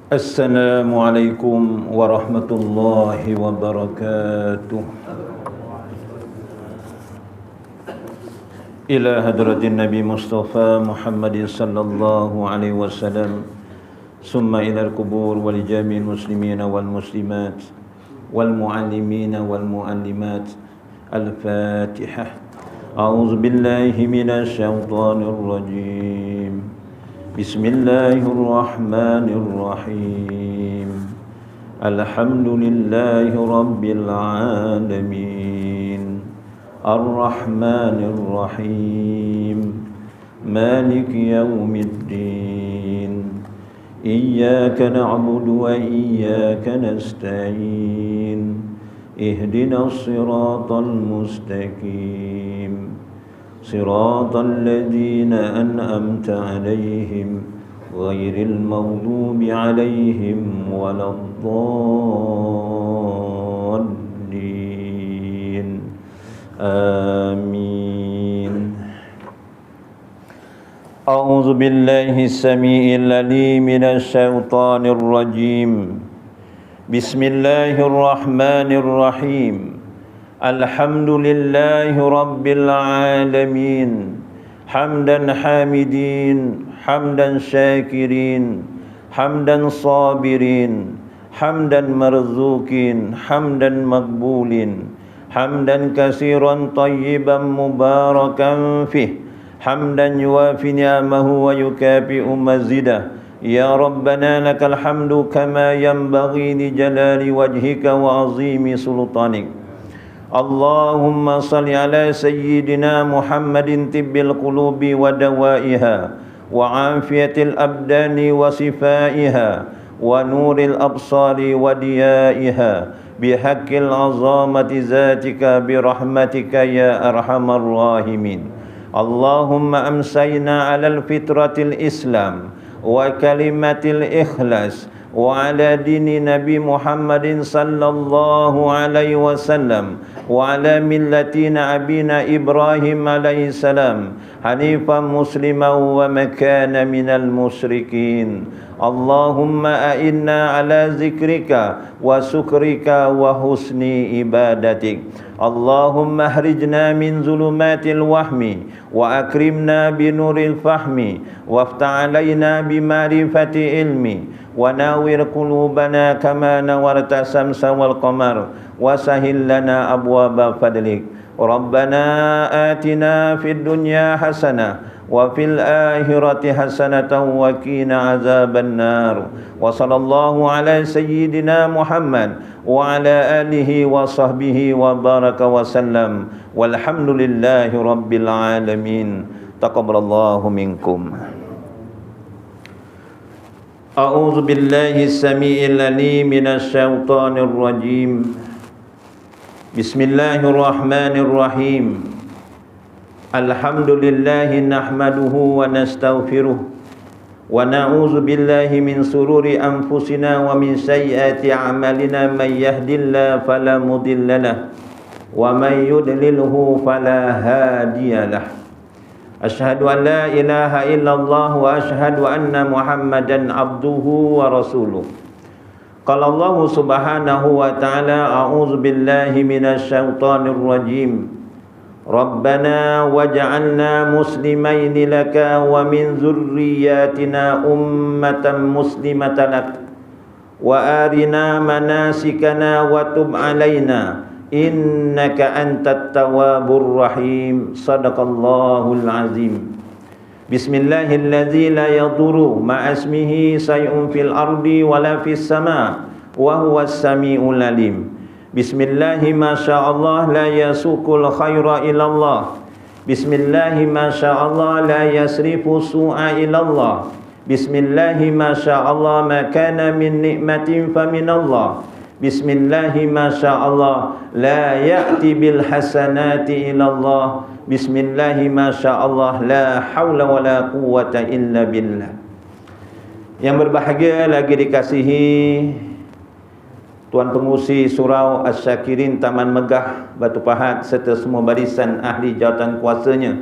Assalamualaikum warahmatullahi wabarakatuh. Ila hadratin Nabi Mustafa Muhammadin sallallahu alaihi wasallam, summa ila al-qubur wal jami'il muslimina wal muslimat wal muallimina wal muallimat. Al-Fatihah. A'udzu billahi minasy syaithanir rajim. Bismillahirrahmanirrahim. Alhamdulillahi rabbil alamin. Ar-Rahmanir-Rahim. Maliki yaumiddin. Iyyaka na'budu wa iyyaka nasta'in. Ihdinas siratal mustaqim. صراط الذين أنعمت عليهم غير المغضوب عليهم ولا الضالين آمين. أعوذ بالله السميع العليم من الشيطان الرجيم. بسم الله الرحمن الرحيم. Alhamdulillahi rabbil alamin. Hamdan hamidin, hamdan syakirin, hamdan sabirin, hamdan marzukin, hamdan magbulin, hamdan kasiran tayyiban mubarakan fih, hamdan yuafi ni'amahu wa yukafi'u mazidah. Ya Rabbana lakal hamdu kama yanbaghi li jalali wajhika wa azimi sultanik. Allahumma salli ala sayyidina Muhammadin tibbil qulubi wa dawaiha wa afiyatil abdani wa sifaiha wa nuril absari wa diyaiha bihaqqil azamati zatika birahmatika ya arhamar rahimin. Allahumma amsayna alal fitratil islam wa kalimatil ikhlas wa ala dini Nabi Muhammadin sallallahu alaihi wasallam wa ala millatina abina Ibrahim alaihi salam hanifan musliman wa makana minal musyrikin. Allahumma a'inna ala zikrika wa sukrika wa husni ibadatik. Allahumma ahrijna min zulumatil wahmi wa akrimna binuril fahmi waftah alaina bima'rifati ilmi wa nawwir qulubana kama nawarta samsa wal qamar wa sahil lana abwaba fadlik. Rabbana atina fid dunya hasanah wa fil akhirati hasanatan wa qina azaban nar. Wa sallallahu ala sayyidina Muhammad wa ala alihi wa sahbihi wa baraka wa sallam. Walhamdulillahi rabbil alamin. Taqabbalallahu minkum. A'udzu billahi samii'il 'aliim minasy syaithanir rajim. Bismillahirrahmanirrahim. Alhamdulillahi nahmaduhu wa nastaghfiruh wa na'udzu billahi min sururi anfusina wa min sayyiati a'malina. May yahdihillahu fala mudhillalah wa may yudlilhu fala hadiyalah. Asyhadu an la ilaha illallah wa asyhadu anna Muhammadan abduhu wa rasuluh. Qala Allah subhanahu wa ta'ala, a'udzu billahi minasy syaithanir rajim. Rabbana waj'alna muslimaini laka wa min dzurriyyatina ummatan muslimatan lak wa arina manasikana wa tub alaina innaka antat tawwabur rahim. Sadaqallahul azim. Bismillahilladzi la yadurru ma'asmihi say'un fil ardi wala fis sama' wa huwas samiul alim. Bismillahi masyaallah la yasuqul khaira ilallah. Bismillahi masyaallah la yasrifu su'a ilallah. Bismillahi masyaallah ma kana min ni'matin faminallah. Bismillahi masyaallah la ya'ti bil hasanati ilallah. Bismillahi masyaallah la haula wala quwwata illa billah. Yang berbahagia lagi dikasihi Tuan Pengurusi Surau Asy-Syakirin Taman Megah Batu Pahat serta semua barisan ahli jawatan kuasanya.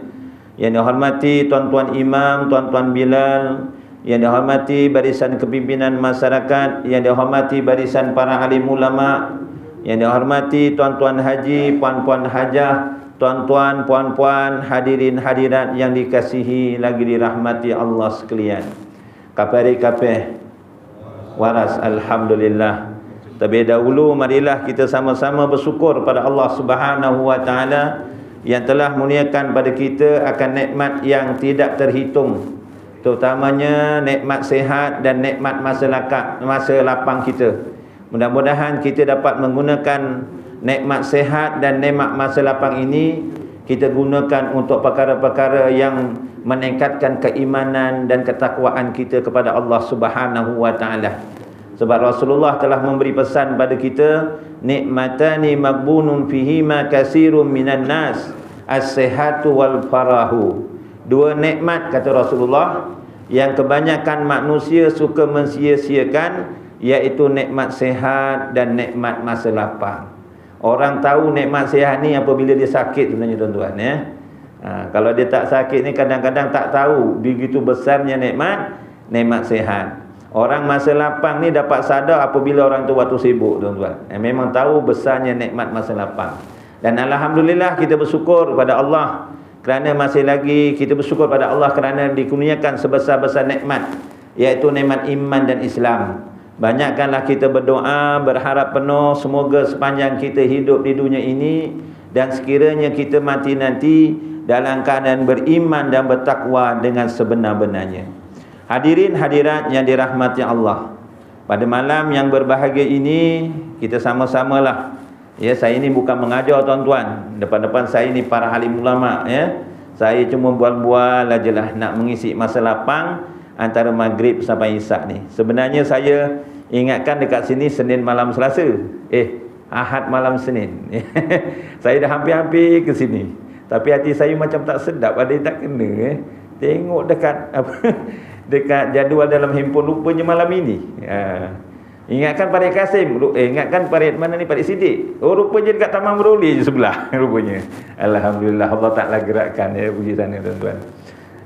Yang dihormati tuan-tuan imam, tuan-tuan Bilal, yang dihormati barisan kepimpinan masyarakat, yang dihormati barisan para alim ulama, yang dihormati tuan-tuan haji, puan-puan hajah, tuan-tuan, puan-puan, hadirin hadirat yang dikasihi lagi dirahmati Allah sekalian. Kapari-kapeh waras, alhamdulillah. Terlebih dahulu marilah kita sama-sama bersyukur pada Allah Subhanahu wa taala yang telah muliakan pada kita akan nikmat yang tidak terhitung, terutamanya nikmat sihat dan nikmat masa lapang kita. Mudah-mudahan kita dapat menggunakan nikmat sihat dan nikmat masa lapang ini kita gunakan untuk perkara-perkara yang meningkatkan keimanan dan ketakwaan kita kepada Allah Subhanahu wa taala. Sebab Rasulullah telah memberi pesan pada kita, nikmatani maghbunun fihima katsirun minan nas, as-sihhatu wal farahu. Dua nikmat kata Rasulullah yang kebanyakan manusia suka mensia-siakan, iaitu nikmat sihat dan nikmat masa lapang. Orang tahu nikmat sihat ni apabila dia sakit sebenarnya tuan-tuan ya. Kalau dia tak sakit ni kadang-kadang tak tahu begitu besarnya nikmat sihat. Orang masa lapang ni dapat sadar apabila orang tu waktu sibuk tuan-tuan. Memang tahu besarnya nikmat masa lapang. Dan alhamdulillah kita bersyukur pada Allah kerana masih lagi kita bersyukur pada Allah kerana dikurniakan sebesar-besar nikmat, iaitu nikmat iman dan Islam. Banyakkanlah kita berdoa, berharap penuh semoga sepanjang kita hidup di dunia ini dan sekiranya kita mati nanti dalam keadaan beriman dan bertakwa dengan sebenar-benarnya. Hadirin hadirat yang dirahmati Allah, pada malam yang berbahagia ini kita sama-samalah ya, saya ini bukan mengajar tuan-tuan, depan-depan saya ini para alim ulama ya. Saya cuma bual-bual ajalah nak mengisi masa lapang antara maghrib sampai isyak ni. Sebenarnya saya ingatkan dekat sini Senin malam Selasa, Ahad malam Senin. Saya dah hampir-hampir ke sini, tapi hati saya macam tak sedap, ada yang tak kena tengok dekat dekat jadual dalam handphone, rupanya malam ini. Ingatkan Parit Kasim, ingatkan Parit mana ni, Parit Siddiq. Oh rupanya dekat Taman Meroli je sebelah rupanya. Alhamdulillah Allah Ta'ala gerakkan ya, puji sana tuan-tuan.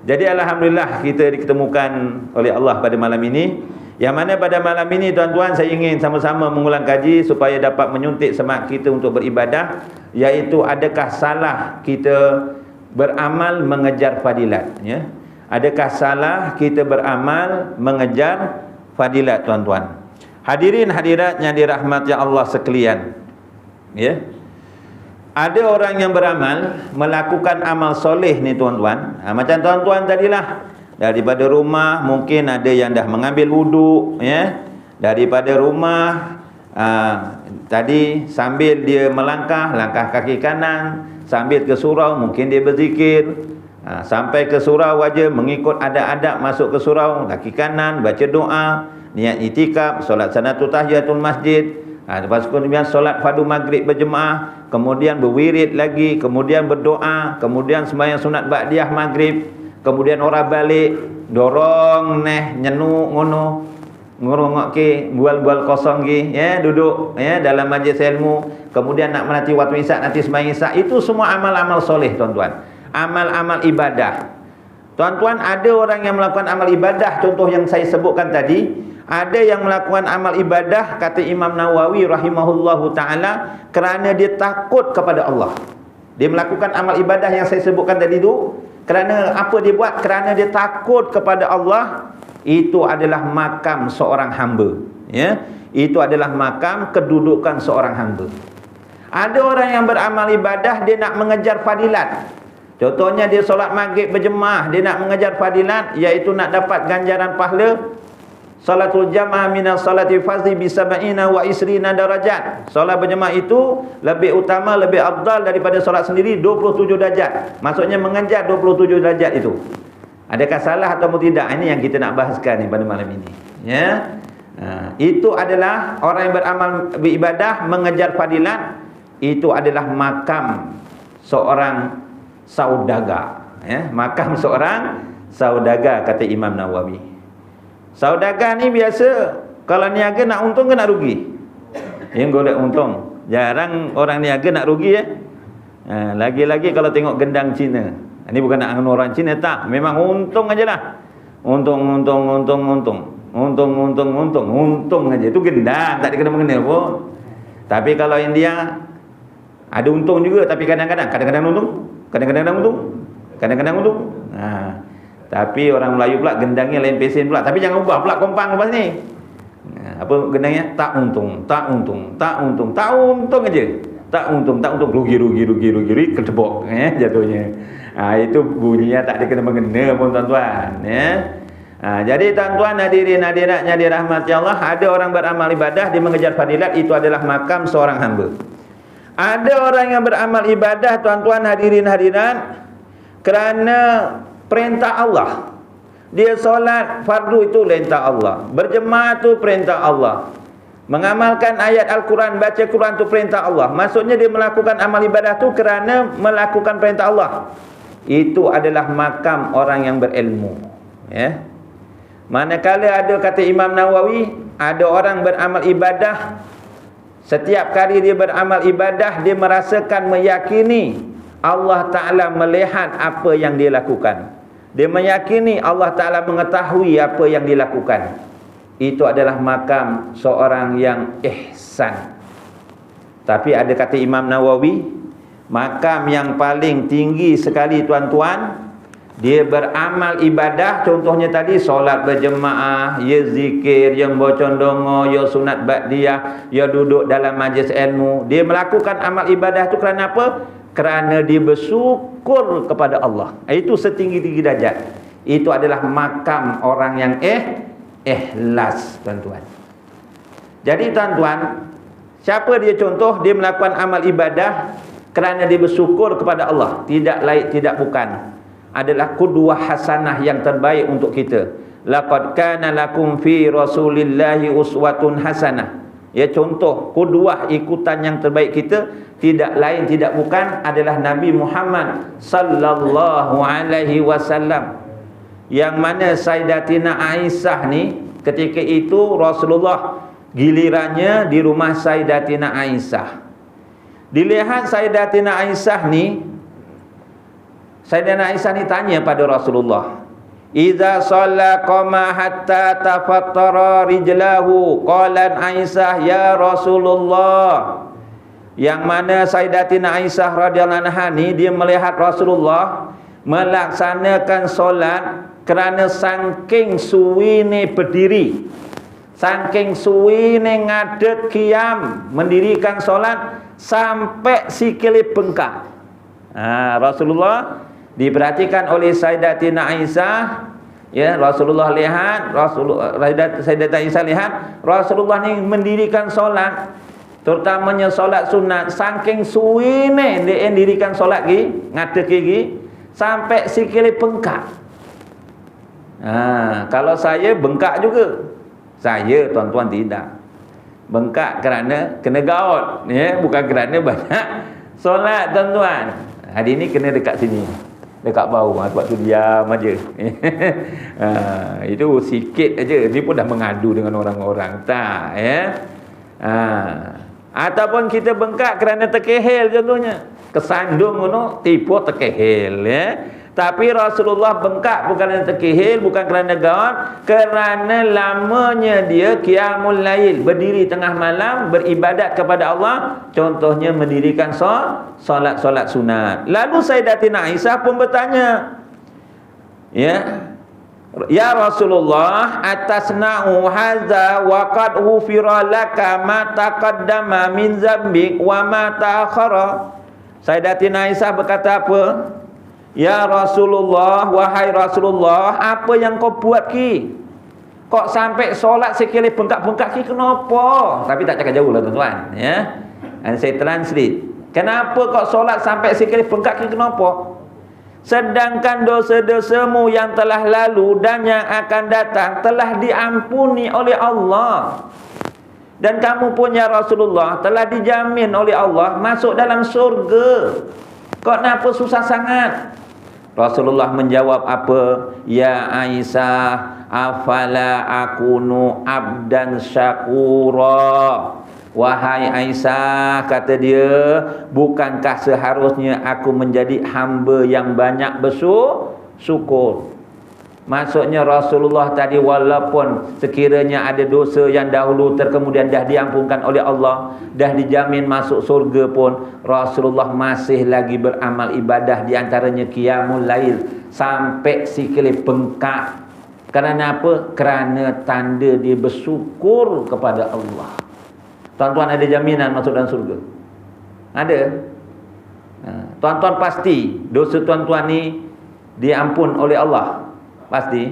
Jadi alhamdulillah kita diketemukan oleh Allah pada malam ini, yang mana pada malam ini tuan-tuan saya ingin sama-sama mengulang kaji supaya dapat menyuntik semangat kita untuk beribadah, iaitu adakah salah kita beramal mengejar fadilat ya? Adakah salah kita beramal mengejar fadilat tuan-tuan? Hadirin hadirat yang dirahmati Allah sekalian ya. Ada orang yang beramal melakukan amal soleh ni tuan-tuan, macam tuan-tuan tadilah, daripada rumah mungkin ada yang dah mengambil wuduk ya, daripada rumah tadi sambil dia melangkah, langkah kaki kanan, sambil ke surau mungkin dia berzikir, sampai ke surau aja mengikut adab-adab masuk ke surau, kaki kanan baca doa, niat itikaf, solat sanatul tahiyatul masjid, lepas kemudian solat fardu maghrib berjemaah, kemudian berwirid lagi, kemudian berdoa, kemudian sembahyang sunat ba'diyah maghrib, kemudian orang balik dorong nyenu ngono ngorongok ke bual-bual kosong ke ya, duduk ya dalam majlis ilmu, kemudian nak menanti waktu isyak, nanti sembahyang isyak. Itu semua amal-amal soleh tuan-tuan, amal-amal ibadah. Tuan-tuan, ada orang yang melakukan amal ibadah, contoh yang saya sebutkan tadi, ada yang melakukan amal ibadah kata Imam Nawawi rahimahullahu taala kerana dia takut kepada Allah. Dia melakukan amal ibadah yang saya sebutkan tadi tu kerana apa dia buat? Kerana dia takut kepada Allah. Itu adalah makam seorang hamba ya. Itu adalah makam kedudukan seorang hamba. Ada orang yang beramal ibadah, dia nak mengejar fadilat. Contohnya dia solat maghrib berjemaah, dia nak mengejar fadilat, iaitu nak dapat ganjaran pahala salatul jamaah minas salati fardhi bi sab'ina wa isrina darajat. Solat berjemaah itu lebih utama, lebih afdal daripada solat sendiri 27 darjat. Maksudnya mengejar 27 darjat itu. Adakah salah atau tidak? Ini yang kita nak bahaskan ni pada malam ini ya. Itu adalah orang yang beramal beribadah mengejar fadilat. Itu adalah makam seorang saudagar ya, makam seorang saudagar kata Imam Nawawi. Saudagar ni biasa kalau niaga nak untung ke nak rugi? Yang golek untung. Jarang orang niaga nak rugi ya. Lagi-lagi kalau tengok gendang Cina. Ini bukan nak nganu orang Cina, tak, memang untung ajalah. Untung aja. Itu gendang, tak dikena mengena pun. Tapi kalau India ada untung juga, tapi kadang-kadang untung, kadang-kadang untung. Tapi orang Melayu pula gendangnya lain pesen pula. Tapi jangan ubah pula kompang lepas ni. Apa gendangnya? Tak untung aja. Tak untung, rugi ketebok jatuhnya. Itu bunyinya tak dikena mengena pun tuan-tuan, ya. Jadi tuan-tuan, hadirin hadiratnya dirahmati Allah, ada orang beramal ibadah dia mengejar fadilat, itu adalah makam seorang hamba. Ada orang yang beramal ibadah tuan-tuan hadirin hadirat kerana perintah Allah. Dia solat fardu itu perintah Allah, berjemaah itu perintah Allah, mengamalkan ayat Al-Quran, baca Quran itu perintah Allah. Maksudnya dia melakukan amal ibadah itu kerana melakukan perintah Allah. Itu adalah makam orang yang berilmu, ya. Manakala ada, kata Imam Nawawi, ada orang beramal ibadah, setiap kali dia beramal ibadah dia merasakan, meyakini Allah Ta'ala melihat apa yang dia lakukan. Dia meyakini Allah Ta'ala mengetahui apa yang dilakukan. Itu adalah makam seorang yang ihsan. Tapi ada kata Imam Nawawi, makam yang paling tinggi sekali tuan-tuan, dia beramal ibadah, contohnya tadi solat berjemaah, ya zikir, ya baca donga, ya sunat ba'diyah, ya duduk dalam majlis ilmu. Dia melakukan amal ibadah itu kerana apa? Kerana dia bersyukur kepada Allah. Itu setinggi-tinggi darjat. Itu adalah makam orang yang ikhlas, tuan-tuan. Jadi tuan-tuan, siapa dia contoh? Dia melakukan amal ibadah kerana dia bersyukur kepada Allah. Tidak lain, tidak bukan. Adalah qudwah hasanah yang terbaik untuk kita. Laqad kana lakum fi Rasulillahi uswatun hasanah. Ya, contoh qudwah ikutan yang terbaik kita tidak lain tidak bukan adalah Nabi Muhammad sallallahu alaihi wasallam. Yang mana Sayyidatina Aisyah ni ketika itu Rasulullah gilirannya di rumah Sayyidatina Aisyah. Dilihat Sayyidatina Aisyah ni, Sayyidatina Aisyah ni tanya pada Rasulullah, "Idza shalla qama hatta tafattara rijlahu." Qalat Aisyah, "Ya Rasulullah." Yang mana Sayyidatina Aisyah radhiyallahu anha ni dia melihat Rasulullah melaksanakan solat kerana saking suwine berdiri, saking suwine ngadeg qiyam, mendirikan solat sampai sikile bengkak. Rasulullah diperhatikan oleh Sayyidatina Aisyah, ya, Rasulullah lihat, Sayyidatina Aisyah lihat Rasulullah ni mendirikan solat, terutamanya solat sunat, saking suwine dia mendirikan solat lagi, ngadeg lagi sampai sikile bengkak. Kalau saya bengkak juga. Saya tuan-tuan tidak. Bengkak kerana kena gaut, ya, bukan kerana banyak solat tuan-tuan. Hari ni kena dekat sini, dekat bawah, sebab tu diam aja. Itu sikit aja dia pun dah mengadu dengan orang-orang, tak, ya. Ataupun kita bengkak kerana terkehel contohnya, kesandung ngono tipu terkehel, ya. Tapi Rasulullah bengkak bukan kerana terkehil, bukan kerana gaut, kerana lamanya dia qiyamul lail, berdiri tengah malam beribadat kepada Allah, contohnya mendirikan solat-solat sunat. Lalu Sayyidatina Aisyah pun bertanya, ya Rasulullah, atasna'u hadza wa qad ghufira laka ma taqaddama min dzambik wa ma ta'akhara. Sayyidatina Aisyah berkata apa? Ya Rasulullah, wahai Rasulullah, apa yang kau buat ki? Kok sampai solat sekali bengkak-bengkak ki, kenapa? Tapi tak cakap jauh lah tuan-tuan, ya. And saya translate. Kenapa kok solat sampai sekali bengkak ki, kenapa? Sedangkan dosa-dosamu yang telah lalu dan yang akan datang telah diampuni oleh Allah. Dan kamu pun ya Rasulullah telah dijamin oleh Allah masuk dalam surga. Kok kenapa susah sangat? Rasulullah menjawab apa? Ya Aisyah, afala akunu abdan syakura. Wahai Aisyah, kata dia, bukankah seharusnya aku menjadi hamba yang banyak bersyukur? Maksudnya Rasulullah tadi walaupun sekiranya ada dosa yang dahulu kemudian dah diampunkan oleh Allah, dah dijamin masuk surga pun, Rasulullah masih lagi beramal ibadah, di antaranya qiyamul lail sampai sikil bengkak. Kerana apa? Kerana tanda dia bersyukur kepada Allah. Tuan-tuan ada jaminan masuk dalam surga? Ada? Tuan-tuan pasti dosa tuan-tuan ni diampun oleh Allah? Pasti.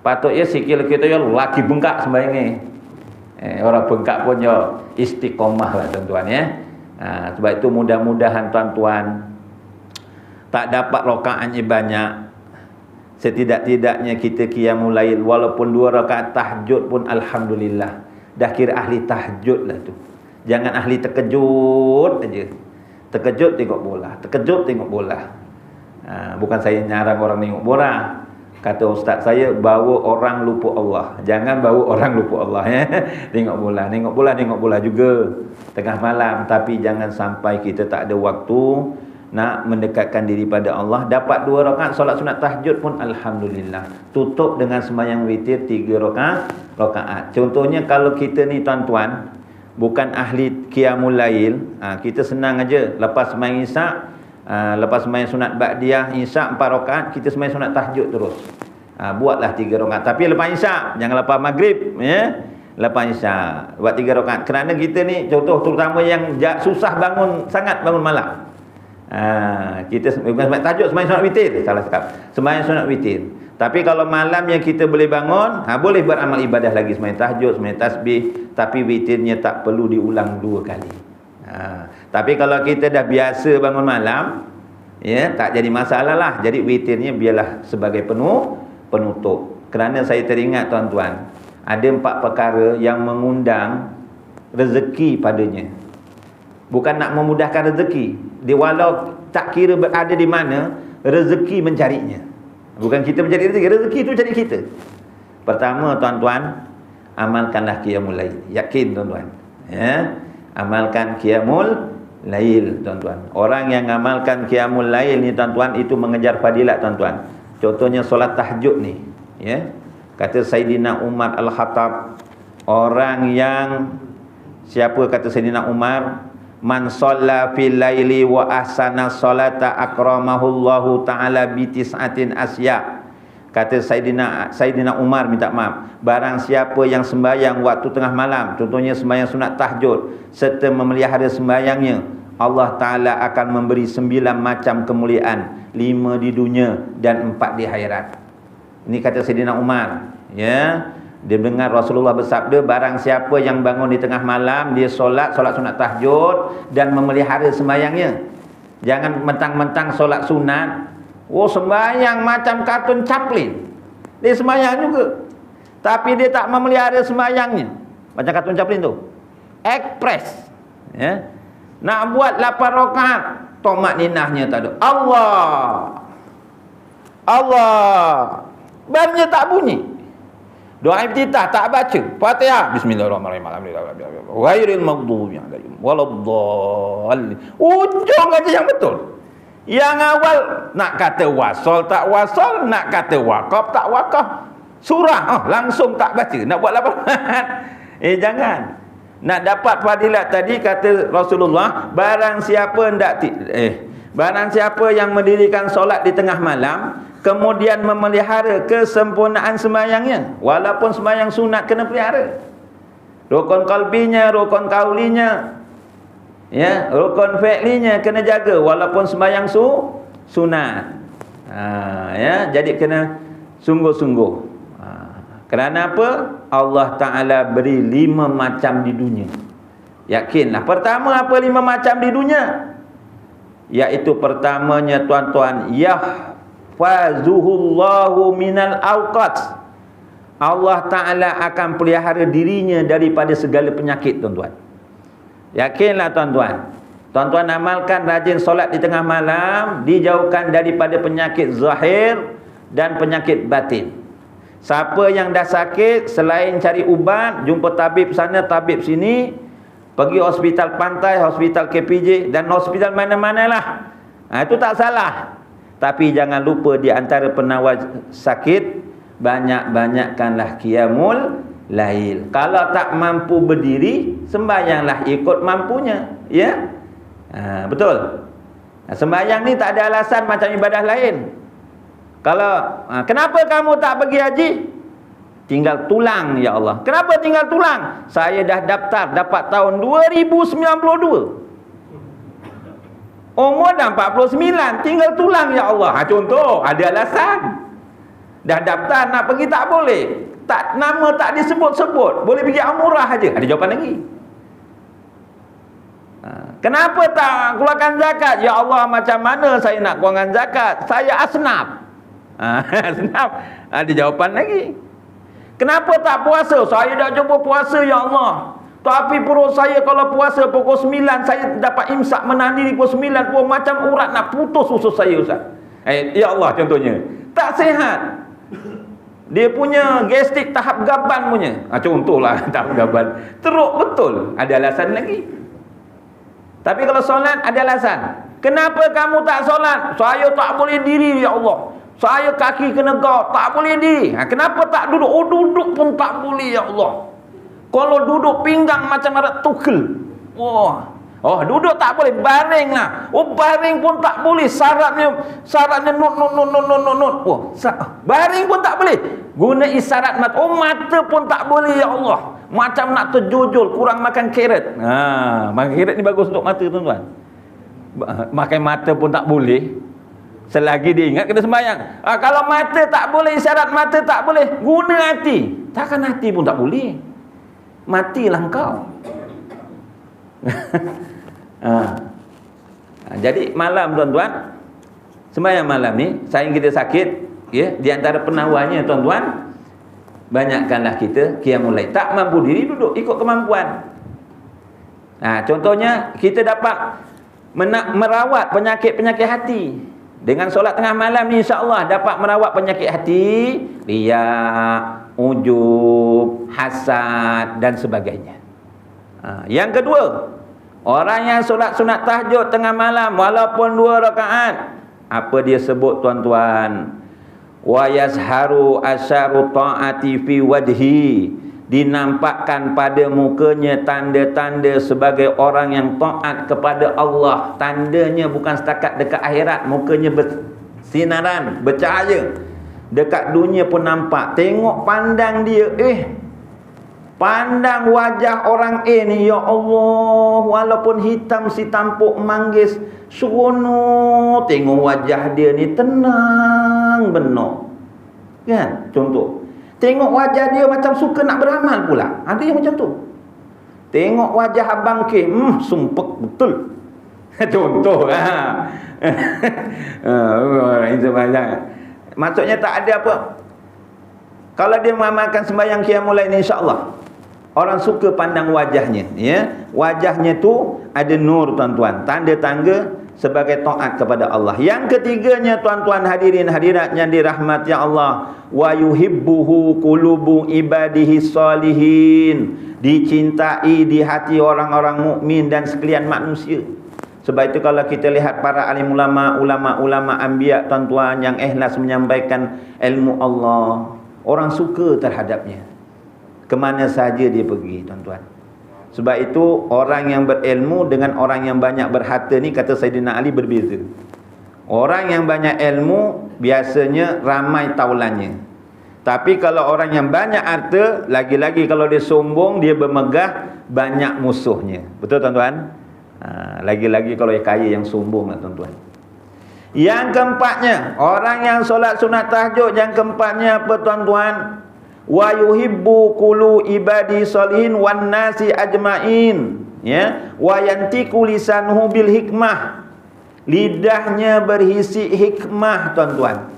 Patutnya sikil kita ya lagi bengkak sembahyang ni. Orang bengkak pun ya istiqomah lah tuan-tuan ya. Sebab itu mudah-mudahan tuan-tuan tak dapat rakaatnya banyak, setidak-tidaknya kita qiyamul lail walaupun 2 rakaat tahajud pun alhamdulillah. Dah kira ahli tahajud lah tu. Jangan ahli terkejut aja. Terkejut tengok bola, terkejut tengok bola. Bukan saya nyarang orang tengok bola. Kata ustaz saya, bawa orang lupa Allah. Jangan bawa orang lupa Allah ya. Tengok bola juga tengah malam, tapi jangan sampai kita tak ada waktu nak mendekatkan diri pada Allah. Dapat 2 rakaat solat sunat tahajud pun alhamdulillah. Tutup dengan sembahyang witir 3 rakaat. Contohnya kalau kita ni tuan-tuan bukan ahli qiyamul lail, kita senang aja lepas sembahyang isyak, lepas sembahyang sunat ba'diyah isyak 4 rakaat, kita sembahyang sunat tahajud terus. Buatlah 3 rakaat. Tapi lepas isyak, jangan lepas maghrib ya. Lepas isyak buat 3 rakaat. Kerana kita ni contoh terutama yang susah bangun sangat, bangun malam. Kita bukan sembahyang tahajud, sembahyang sunat witir. Salah cakap. Sembahyang sunat witir. Tapi kalau malam yang kita boleh bangun, boleh beramal ibadah lagi, sembahyang tahajud, sembahyang tasbih, tapi witirnya tak perlu diulang 2 kali. Tapi kalau kita dah biasa bangun malam, ya, tak jadi masalah lah. Jadi witirnya biarlah sebagai penutup. Kerana saya teringat tuan-tuan, ada 4 perkara yang mengundang rezeki padanya. Bukan nak memudahkan rezeki. Dia walau tak kira berada di mana, rezeki mencarinya. Bukan kita mencari rezeki, rezeki itu cari kita. Pertama tuan-tuan, amalkanlah qiyamul lail. Yakin tuan-tuan ya? Amalkan qiyamul lail tuan-tuan. Orang yang amalkan qiyamul lail ni tuan-tuan, itu mengejar fadilat tuan-tuan. Contohnya solat tahajud ni ya. Kata Sayyidina Umar Al-Khattab, orang yang siapa kata Sayyidina Umar, man shalla fil laili wa ahsana salata akramahullahu ta'ala bi tis'atin asya. Kata Sayyidina Umar minta maaf, barang siapa yang sembahyang waktu tengah malam, contohnya sembahyang sunat tahajud, serta memelihara sembahyangnya, Allah Ta'ala akan memberi 9 macam kemuliaan, 5 di dunia dan 4 di akhirat. Ini kata Sayyidina Umar ya. Dia dengar Rasulullah bersabda, barang siapa yang bangun di tengah malam, dia solat sunat tahajud dan memelihara sembahyangnya. Jangan mentang-mentang solat sunat, sembahyang macam kartun Chaplin. Dia sembahyang juga, tapi dia tak memelihara sembahyangnya. Macam kartun Chaplin tu, ekspres ya. Nak buat 8 rakaat, tomat ninahnya tak ada. Allah barnya tak bunyi. Doa iftitah tak baca. Fatihah, bismillahirrahmanirrahim. Ghairil maghdubi alaihim waladdallin. Ujung aja yang betul. Yang awal nak kata wasol tak wasol, nak kata waqaf tak waqaf. Surah langsung tak baca. Nak buat laporan. Jangan. Nak dapat fadilat tadi kata Rasulullah, barang siapa yang mendirikan solat di tengah malam, kemudian memelihara kesempurnaan sembahyangnya, walaupun sembahyang sunat kena pelihara. Rukun qalbinya, rukun kaulinya, ya, rukun fi'linya kena jaga walaupun sembahyang sunat. Ya, jadi kena sungguh-sungguh. Kerana apa? Allah Ta'ala beri 5 macam di dunia. Yakinlah. Pertama apa 5 macam di dunia? Iaitu pertamanya tuan-tuan, yahfazuhullahu minal awqat. Allah Ta'ala akan pelihara dirinya daripada segala penyakit tuan-tuan. Yakinlah tuan-tuan. Tuan-tuan amalkan rajin solat di tengah malam, dijauhkan daripada penyakit zahir dan penyakit batin. Siapa yang dah sakit, selain cari ubat, jumpa tabib sana, tabib sini, pergi hospital pantai, hospital KPJ dan hospital mana-manalah. Itu tak salah. Tapi jangan lupa di antara penawar sakit, banyak-banyakkanlah qiyamul lail. Kalau tak mampu berdiri, sembahyanglah ikut mampunya, ya. Betul. Sembahyang ni tak ada alasan macam ibadah lain. Kalau kenapa kamu tak pergi haji? Tinggal tulang, ya Allah. Kenapa tinggal tulang? Saya dah daftar dapat tahun 2092. Umur dah 49, tinggal tulang, ya Allah. Contoh, ada alasan. Dah daftar nak pergi tak boleh. Tak, nama tak disebut-sebut. Boleh pergi umrah aja. Ada jawapan lagi. Kenapa tak keluarkan zakat? Ya Allah, macam mana saya nak keluarkan zakat? Saya asnaf. Asnaf. Ada jawapan lagi. Kenapa tak puasa? Saya dah cuba puasa, ya Allah. Tapi perut saya kalau puasa pukul 9, saya dapat imsak menahan diri pukul 9 pun macam urat nak putus usus saya, Ustaz. Ya Allah, contohnya. Tak sihat. Dia punya gastrik tahap gaban punya. Contohlah tahap gaban. Teruk betul. Ada alasan lagi. Tapi kalau solat ada alasan. Kenapa kamu tak solat? Saya tak boleh diri, ya Allah. Saya kaki kena gaut, tak boleh diri. Kenapa tak duduk? Oh, duduk pun tak boleh, ya Allah. Kalau duduk pinggang macam ada tukel. Wah. Oh, duduk tak boleh, baring lah. Oh, baring pun tak boleh. Syaratnya not. Oh, baring pun tak boleh. Guna isyarat mata. Oh, mata pun tak boleh, ya Allah. Macam nak terjojol, kurang makan carrot. Makan carrot ni bagus untuk mata, tuan-tuan. Makan mata pun tak boleh. Selagi dia ingat kena sembahyang. Kalau mata tak boleh, isyarat mata tak boleh, guna hati. Takkan hati pun tak boleh. Matilah engkau. Jadi malam, tuan-tuan, sembahyang malam ni, sayang kita sakit, ya, di antara penawarnya, tuan-tuan, banyakkanlah kita qiyamul lail. Tak mampu diri, duduk ikut kemampuan. Contohnya kita dapat merawat penyakit-penyakit hati. Dengan solat tengah malam ni, insya-Allah dapat merawat penyakit hati, riak, ujub, hasad dan sebagainya. Yang kedua, orang yang solat sunat tahajud tengah malam walaupun 2 rakaat, apa dia sebut, tuan-tuan? Wa yazharu asyaru ta'ati fi wajhi, dinampakkan pada mukanya tanda-tanda sebagai orang yang taat kepada Allah. Tandanya bukan setakat dekat akhirat, mukanya bersinaran, bercahaya. Dekat dunia pun nampak. Tengok pandang dia, pandang wajah orang ni, ya Allah, walaupun hitam si tampuk manggis, seronok. Tengok wajah dia ni tenang benar. Kan? Contoh. Tengok wajah dia macam suka nak beramal pula. Ada yang macam tu. Tengok wajah abang K, sumpek betul. Contoh. Maksudnya tak ada apa. Kalau dia mengamalkan sembahyang qiyamul lail, insya-Allah orang suka pandang wajahnya, ya. Wajahnya tu ada nur, tuan-tuan. Tanda-tanda sebagai taat kepada Allah. Yang ketiganya, tuan-tuan hadirin hadirat yang dirahmati Allah, wa yuhibbuhu qulubu ibadihi salihin, dicintai di hati orang-orang mukmin dan sekalian manusia. Sebab itu kalau kita lihat para alim ulama anbiya, tuan-tuan, yang ikhlas menyampaikan ilmu Allah, orang suka terhadapnya kemana saja dia pergi, tuan-tuan. Sebab itu orang yang berilmu dengan orang yang banyak berharta ni, kata Sayyidina Ali, berbeza. Orang yang banyak ilmu biasanya ramai taulannya. Tapi kalau orang yang banyak harta, lagi-lagi kalau dia sombong, dia bermegah, banyak musuhnya. Betul, tuan-tuan? Lagi-lagi kalau dia kaya yang sombong lah, tuan-tuan. Yang keempatnya, orang yang solat sunat tahajud, yang keempatnya apa, tuan-tuan? Wa yuhibbu qulu ibadi salihin wan nasi ajmain, ya. Wa yantiqu lisanuhu bil hikmah, lidahnya berisi hikmah, tuan-tuan.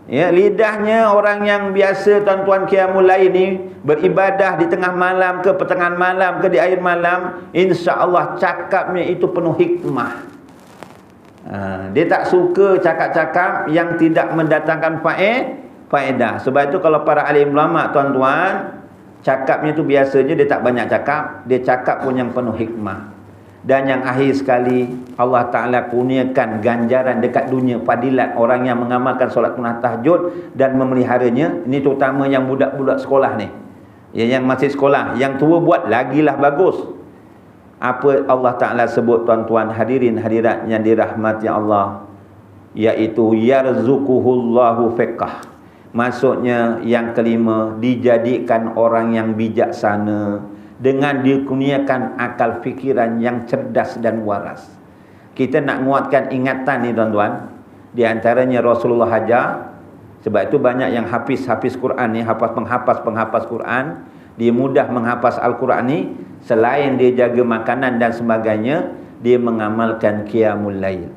Ya, lidahnya orang yang biasa, tuan-tuan, qiyamul lail ni beribadah di tengah malam ke pertengahan malam ke di akhir malam, insya-Allah cakapnya itu penuh hikmah. Dia tak suka cakap-cakap yang tidak mendatangkan faedah. Sebab itu kalau para alim ulama, tuan-tuan, cakapnya tu biasanya dia tak banyak cakap, dia cakap pun yang penuh hikmah. Dan yang akhir sekali, Allah Ta'ala kurniakan ganjaran dekat dunia, fadilat orang yang mengamalkan solat sunat tahajud dan memeliharanya. Ini terutama yang budak-budak sekolah ni, yang masih sekolah. Yang tua buat lagilah bagus. Apa Allah Ta'ala sebut, tuan-tuan hadirin hadirat yang dirahmati Allah, iaitu yarzuquhullahu fiqh. Maksudnya yang kelima, dijadikan orang yang bijaksana dengan dikurniakan akal fikiran yang cerdas dan waras. Kita nak menguatkan ingatan ni tuan-tuan, di antaranya Rasulullah ajar. Sebab itu banyak yang hafiz Quran ni, penghafaz Quran, dia mudah menghafaz Al-Quran ni. Selain dia jaga makanan dan sebagainya, dia mengamalkan qiyamul lail.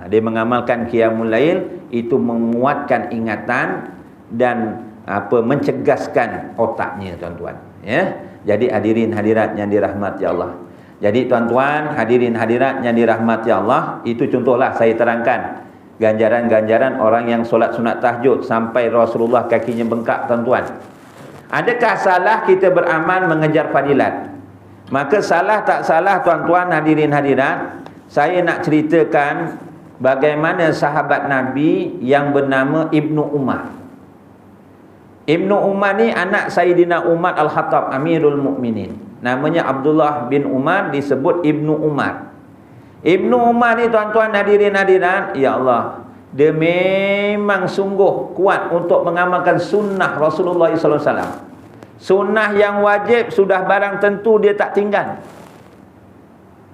Dia mengamalkan qiyamul lail, itu menguatkan ingatan dan mencegaskan otaknya tuan-tuan, ya. Jadi hadirin hadirat yang dirahmati Allah. Jadi tuan-tuan hadirin hadirat yang dirahmati Allah, itu contohlah saya terangkan ganjaran-ganjaran orang yang solat sunat tahajud sampai Rasulullah kakinya bengkak tuan-tuan. Adakah salah kita beramal mengejar fadilat? Maka salah tak salah tuan-tuan hadirin hadirat, saya nak ceritakan bagaimana sahabat Nabi yang bernama Ibnu Umar. Ibnu Umar ni anak Sayyidina Umar Al-Khattab, Amirul Mukminin. Namanya Abdullah bin Umar, disebut Ibnu Umar. Ibnu Umar ni tuan-tuan hadirin hadirat, ya Allah, dia memang sungguh kuat untuk mengamalkan sunnah Rasulullah SAW. Sunnah yang wajib, sudah barang tentu dia tak tinggal.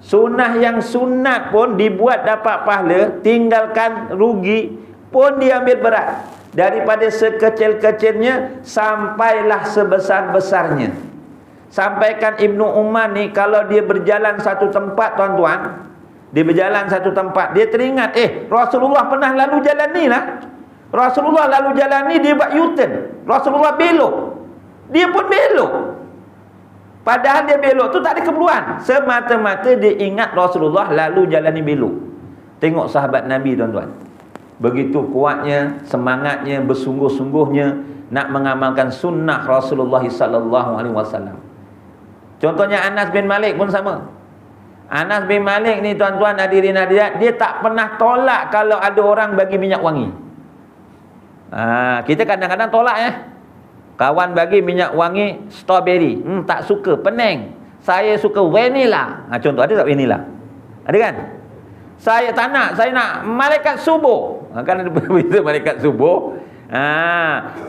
Sunnah yang sunat pun dibuat dapat pahala, tinggalkan rugi pun dia ambil berat. Daripada sekecil-kecilnya sampailah sebesar-besarnya. Sampaikan Ibnu Umar ni kalau dia berjalan satu tempat tuan-tuan, dia berjalan satu tempat, dia teringat, Rasulullah pernah lalu jalan ni lah. Rasulullah lalu jalan ni, dia buat U-turn. Rasulullah belok, dia pun belok. Padahal dia belok tu tak ada keperluan, semata-mata dia ingat Rasulullah lalu jalan ni belok. Tengok sahabat Nabi tuan-tuan, begitu kuatnya, semangatnya, bersungguh-sungguhnya nak mengamalkan sunnah Rasulullah SAW. Contohnya Anas bin Malik pun sama. Anas bin Malik ni tuan-tuan hadirin hadirat, dia tak pernah tolak kalau ada orang bagi minyak wangi. Kita kadang-kadang tolak ya. Kawan bagi minyak wangi strawberry, tak suka, pening. Saya suka vanilla. Contoh, ada tak vanilla? Ada kan? Saya tak nak, saya nak malaikat subuh. Kan ada berbeza malaikat subuh.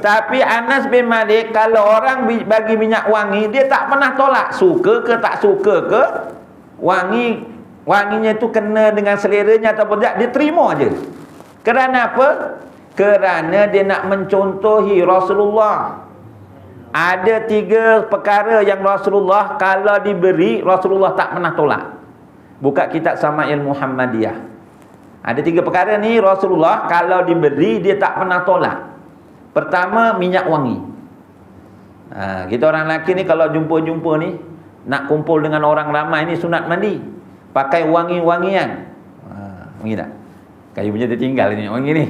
Tapi Anas bin Malik, kalau orang bagi minyak wangi, dia tak pernah tolak. Suka ke tak suka ke, wanginya tu kena dengan seleranya ataupun tidak, dia terima aje. Kerana apa? Kerana dia nak mencontohi Rasulullah. Ada 3 perkara yang Rasulullah kalau diberi, Rasulullah tak pernah tolak. Buka kitab Sama'il Muhammadiyah. Ada 3 perkara ni Rasulullah kalau diberi, dia tak pernah tolak. Pertama, minyak wangi. Kita orang lelaki ni kalau jumpa-jumpa ni, nak kumpul dengan orang ramai ni, sunat mandi, pakai wangi-wangian. Wangi tak? Kayu punya tertinggal ni, wangi ni.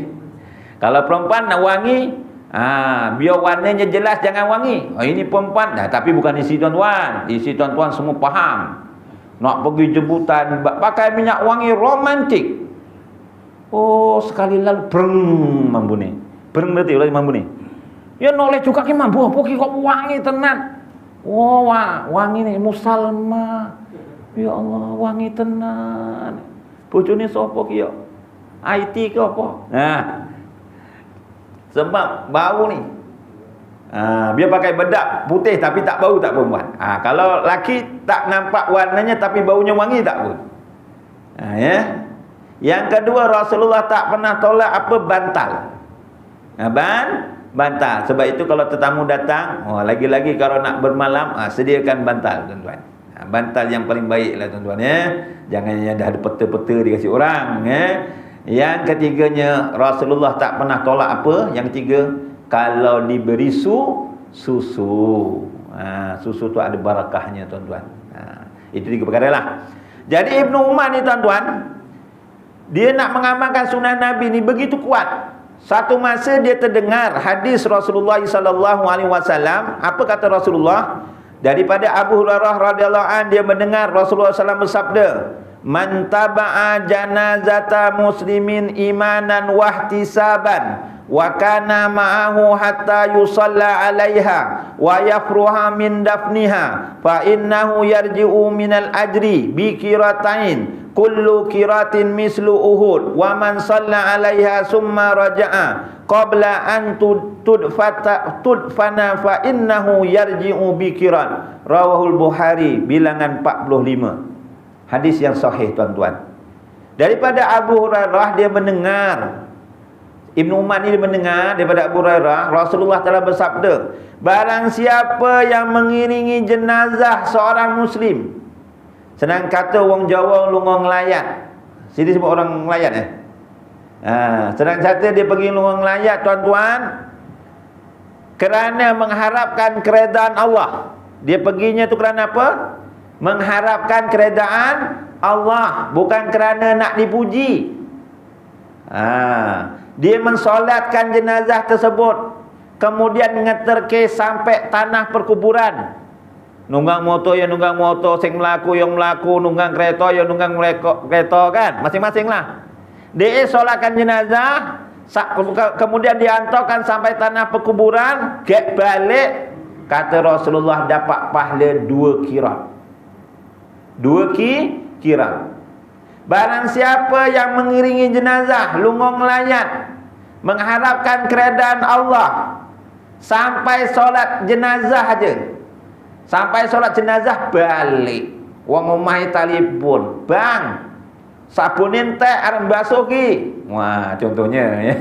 Kalau perempuan nak wangi, biar warnanya jelas, jangan wangi. Ini perempuan dah, tapi bukan isi tuan-tuan. Isi tuan-tuan semua faham. Nak pergi jemputan, pakai minyak wangi romantik. Sekali lalu breng mambu ni. Breng berarti ulah mambu ni. Ya noleh juga ki mambu, poki kok wangi tenan. Wangi ni Musalma. Ya Allah, wangi tenan. Bojone sapa ki ya? IT ke apa? Sebab bau ni. Biar pakai bedak putih tapi tak bau, tak perempuan. Kalau laki tak nampak warnanya tapi baunya wangi, tak pun. Ya. Yang kedua, Rasulullah tak pernah tolak bantal. Bantal. Sebab itu kalau tetamu datang, lagi-lagi kalau nak bermalam, sediakan bantal tuan-tuan. Bantal yang paling baik lah tuan-tuan ya. Jangan yang dah ada peta-peta dikasih orang ya. Yang ketiganya, Rasulullah tak pernah tolak Yang ketiga, kalau diberi susu. Susu tu ada barakahnya tuan-tuan. Itu 3 perkara lah. Jadi Ibnu Umar ni tuan-tuan, dia nak mengamalkan sunnah Nabi ni begitu kuat. Satu masa dia terdengar hadis Rasulullah SAW. Apa kata Rasulullah? Daripada Abu Hurairah radhiyallahu an, dia mendengar Rasulullah SAW bersabda, "Man taba'a janazata muslimin imanan wahtisaban wa kana ma'ahu hatta yusalla 'alaiha wa yafruha min dafniha fa innahu yarji'u minal ajri bi qiratain kullu qiratin mislu uhud wa man shalla 'alaiha summa raja'a qabla an tudfana fa innahu yarji'u bi qirat." Rawahul Bukhari, bilangan 45. Hadis yang sahih, tuan-tuan. Daripada Abu Hurairah, dia mendengar, Ibnu Umar ni dia mendengar daripada Abu Hurairah, Rasulullah telah bersabda, barang siapa yang mengiringi jenazah seorang Muslim, senang kata orang Jawa lungong layat. Sini sebut orang layat senang kata dia pergi lungong layat, tuan-tuan, kerana mengharapkan keredaan Allah. Dia perginya tu kerana apa? Mengharapkan keredaan Allah, bukan kerana nak dipuji. Dia mensolatkan jenazah tersebut, kemudian ngeterke sampai tanah perkuburan. Nunggang motor ya nunggang motor, sing melaku yang melaku, nunggang kereta ya nunggang kereta, kan? Masing-masing lah. Dia solatkan jenazah, kemudian diantarkan sampai tanah perkuburan, get balik, kata Rasulullah dapat pahala 2 qirat. 2 qirat. Barang siapa yang mengiringi jenazah lungong layat, mengharapkan keredaan Allah, sampai solat jenazah aja, sampai solat jenazah balik, wong omah telefon, bang, sapunin teh arep basuh ki. Wah, contohnya ya.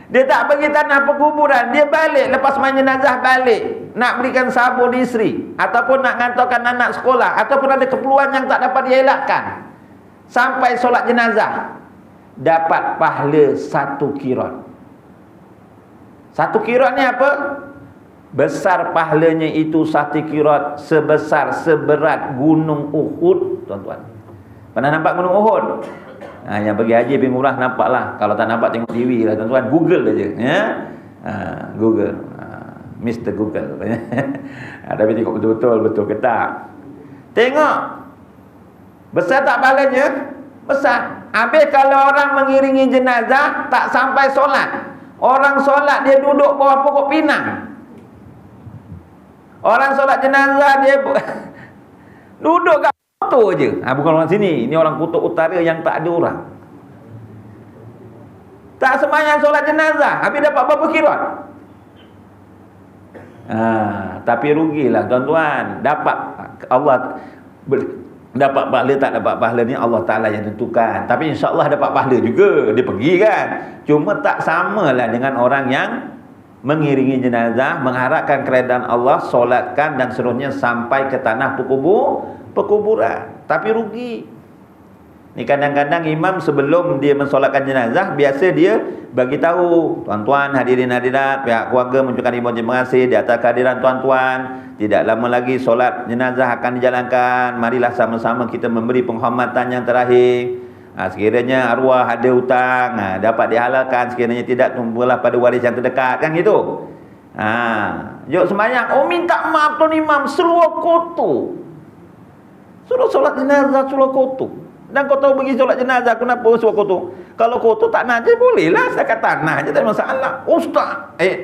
Dia tak pergi tanah perkuburan, dia balik lepas main jenazah, balik nak berikan sabun isteri, ataupun nak ngantarkan anak sekolah, ataupun ada keperluan yang tak dapat dielakkan, sampai solat jenazah dapat pahala 1 qirat. 1 qirat ni apa? Besar pahalanya itu 1 qirat sebesar seberat gunung Uhud, tuan-tuan. Pernah nampak gunung Uhud? Yang pergi haji pergi umrah nampaklah. Kalau tak nampak tengok TV lah, tuan-tuan. Google aja ya. Google. Mr. Google. Tapi tengok betul-betul ke tak. Tengok. Besar tak pahalanya? Besar. Habis kalau orang mengiringi jenazah tak sampai solat. Orang solat dia duduk bawah pokok pinang. Orang solat jenazah dia duduk kat motor je. Bukan orang sini. Ini orang kutub utara yang tak ada orang. Tak sembahyang solat jenazah, habis dapat berapa qirat? Tapi rugilah, tuan-tuan. Dapat Allah dapat pahala tak dapat pahala ni Allah Ta'ala yang tentukan. Tapi insya-Allah dapat pahala juga. Dia pergi kan. Cuma tak samalah dengan orang yang mengiringi jenazah, mengharapkan keredaan Allah, solatkan dan seterusnya sampai ke tanah perkuburan. Tapi rugi. Ni kadang-kadang imam sebelum dia mensolatkan jenazah, biasa dia bagi tahu, tuan-tuan hadirin hadirat, pihak keluarga mengucapkan ribuan terima kasih di atas kehadiran tuan-tuan. Tidak lama lagi solat jenazah akan dijalankan. Marilah sama-sama kita memberi penghormatan yang terakhir. Sekiranya arwah ada hutang, dapat dihalalkan. Sekiranya tidak, tumpulah pada waris yang terdekat, kan gitu. Jok sembahyang, minta maaf tuan imam, seluar kotor. Suruh solat jenazah seluar kotor. Dan kau tahu pergi solat jenazah, kenapa suruh kotor? Kalau kotor tak najis bolehlah, setakat tanah je tak ada masalah. Ustaz,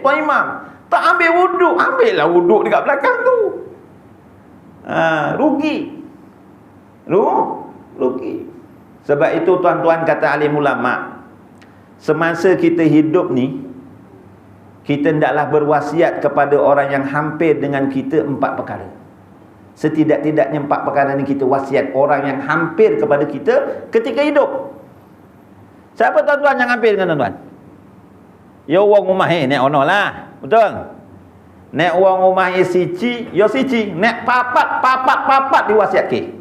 tuan imam, tak ambil wuduk. Ambillah wuduk dekat belakang tu. Rugi. Rugi. Sebab itu tuan-tuan, kata alim ulama, semasa kita hidup ni, kita hendaklah berwasiat kepada orang yang hampir dengan kita 4 perkara. Setidak-tidaknya 4 perkara ni kita wasiat orang yang hampir kepada kita ketika hidup. Siapa tuan-tuan yang hampir dengan tuan-tuan? Ya orang rumah nek ono lah. Betul? Nek orang rumah sici, ya sici. Nek papat diwasiat ke.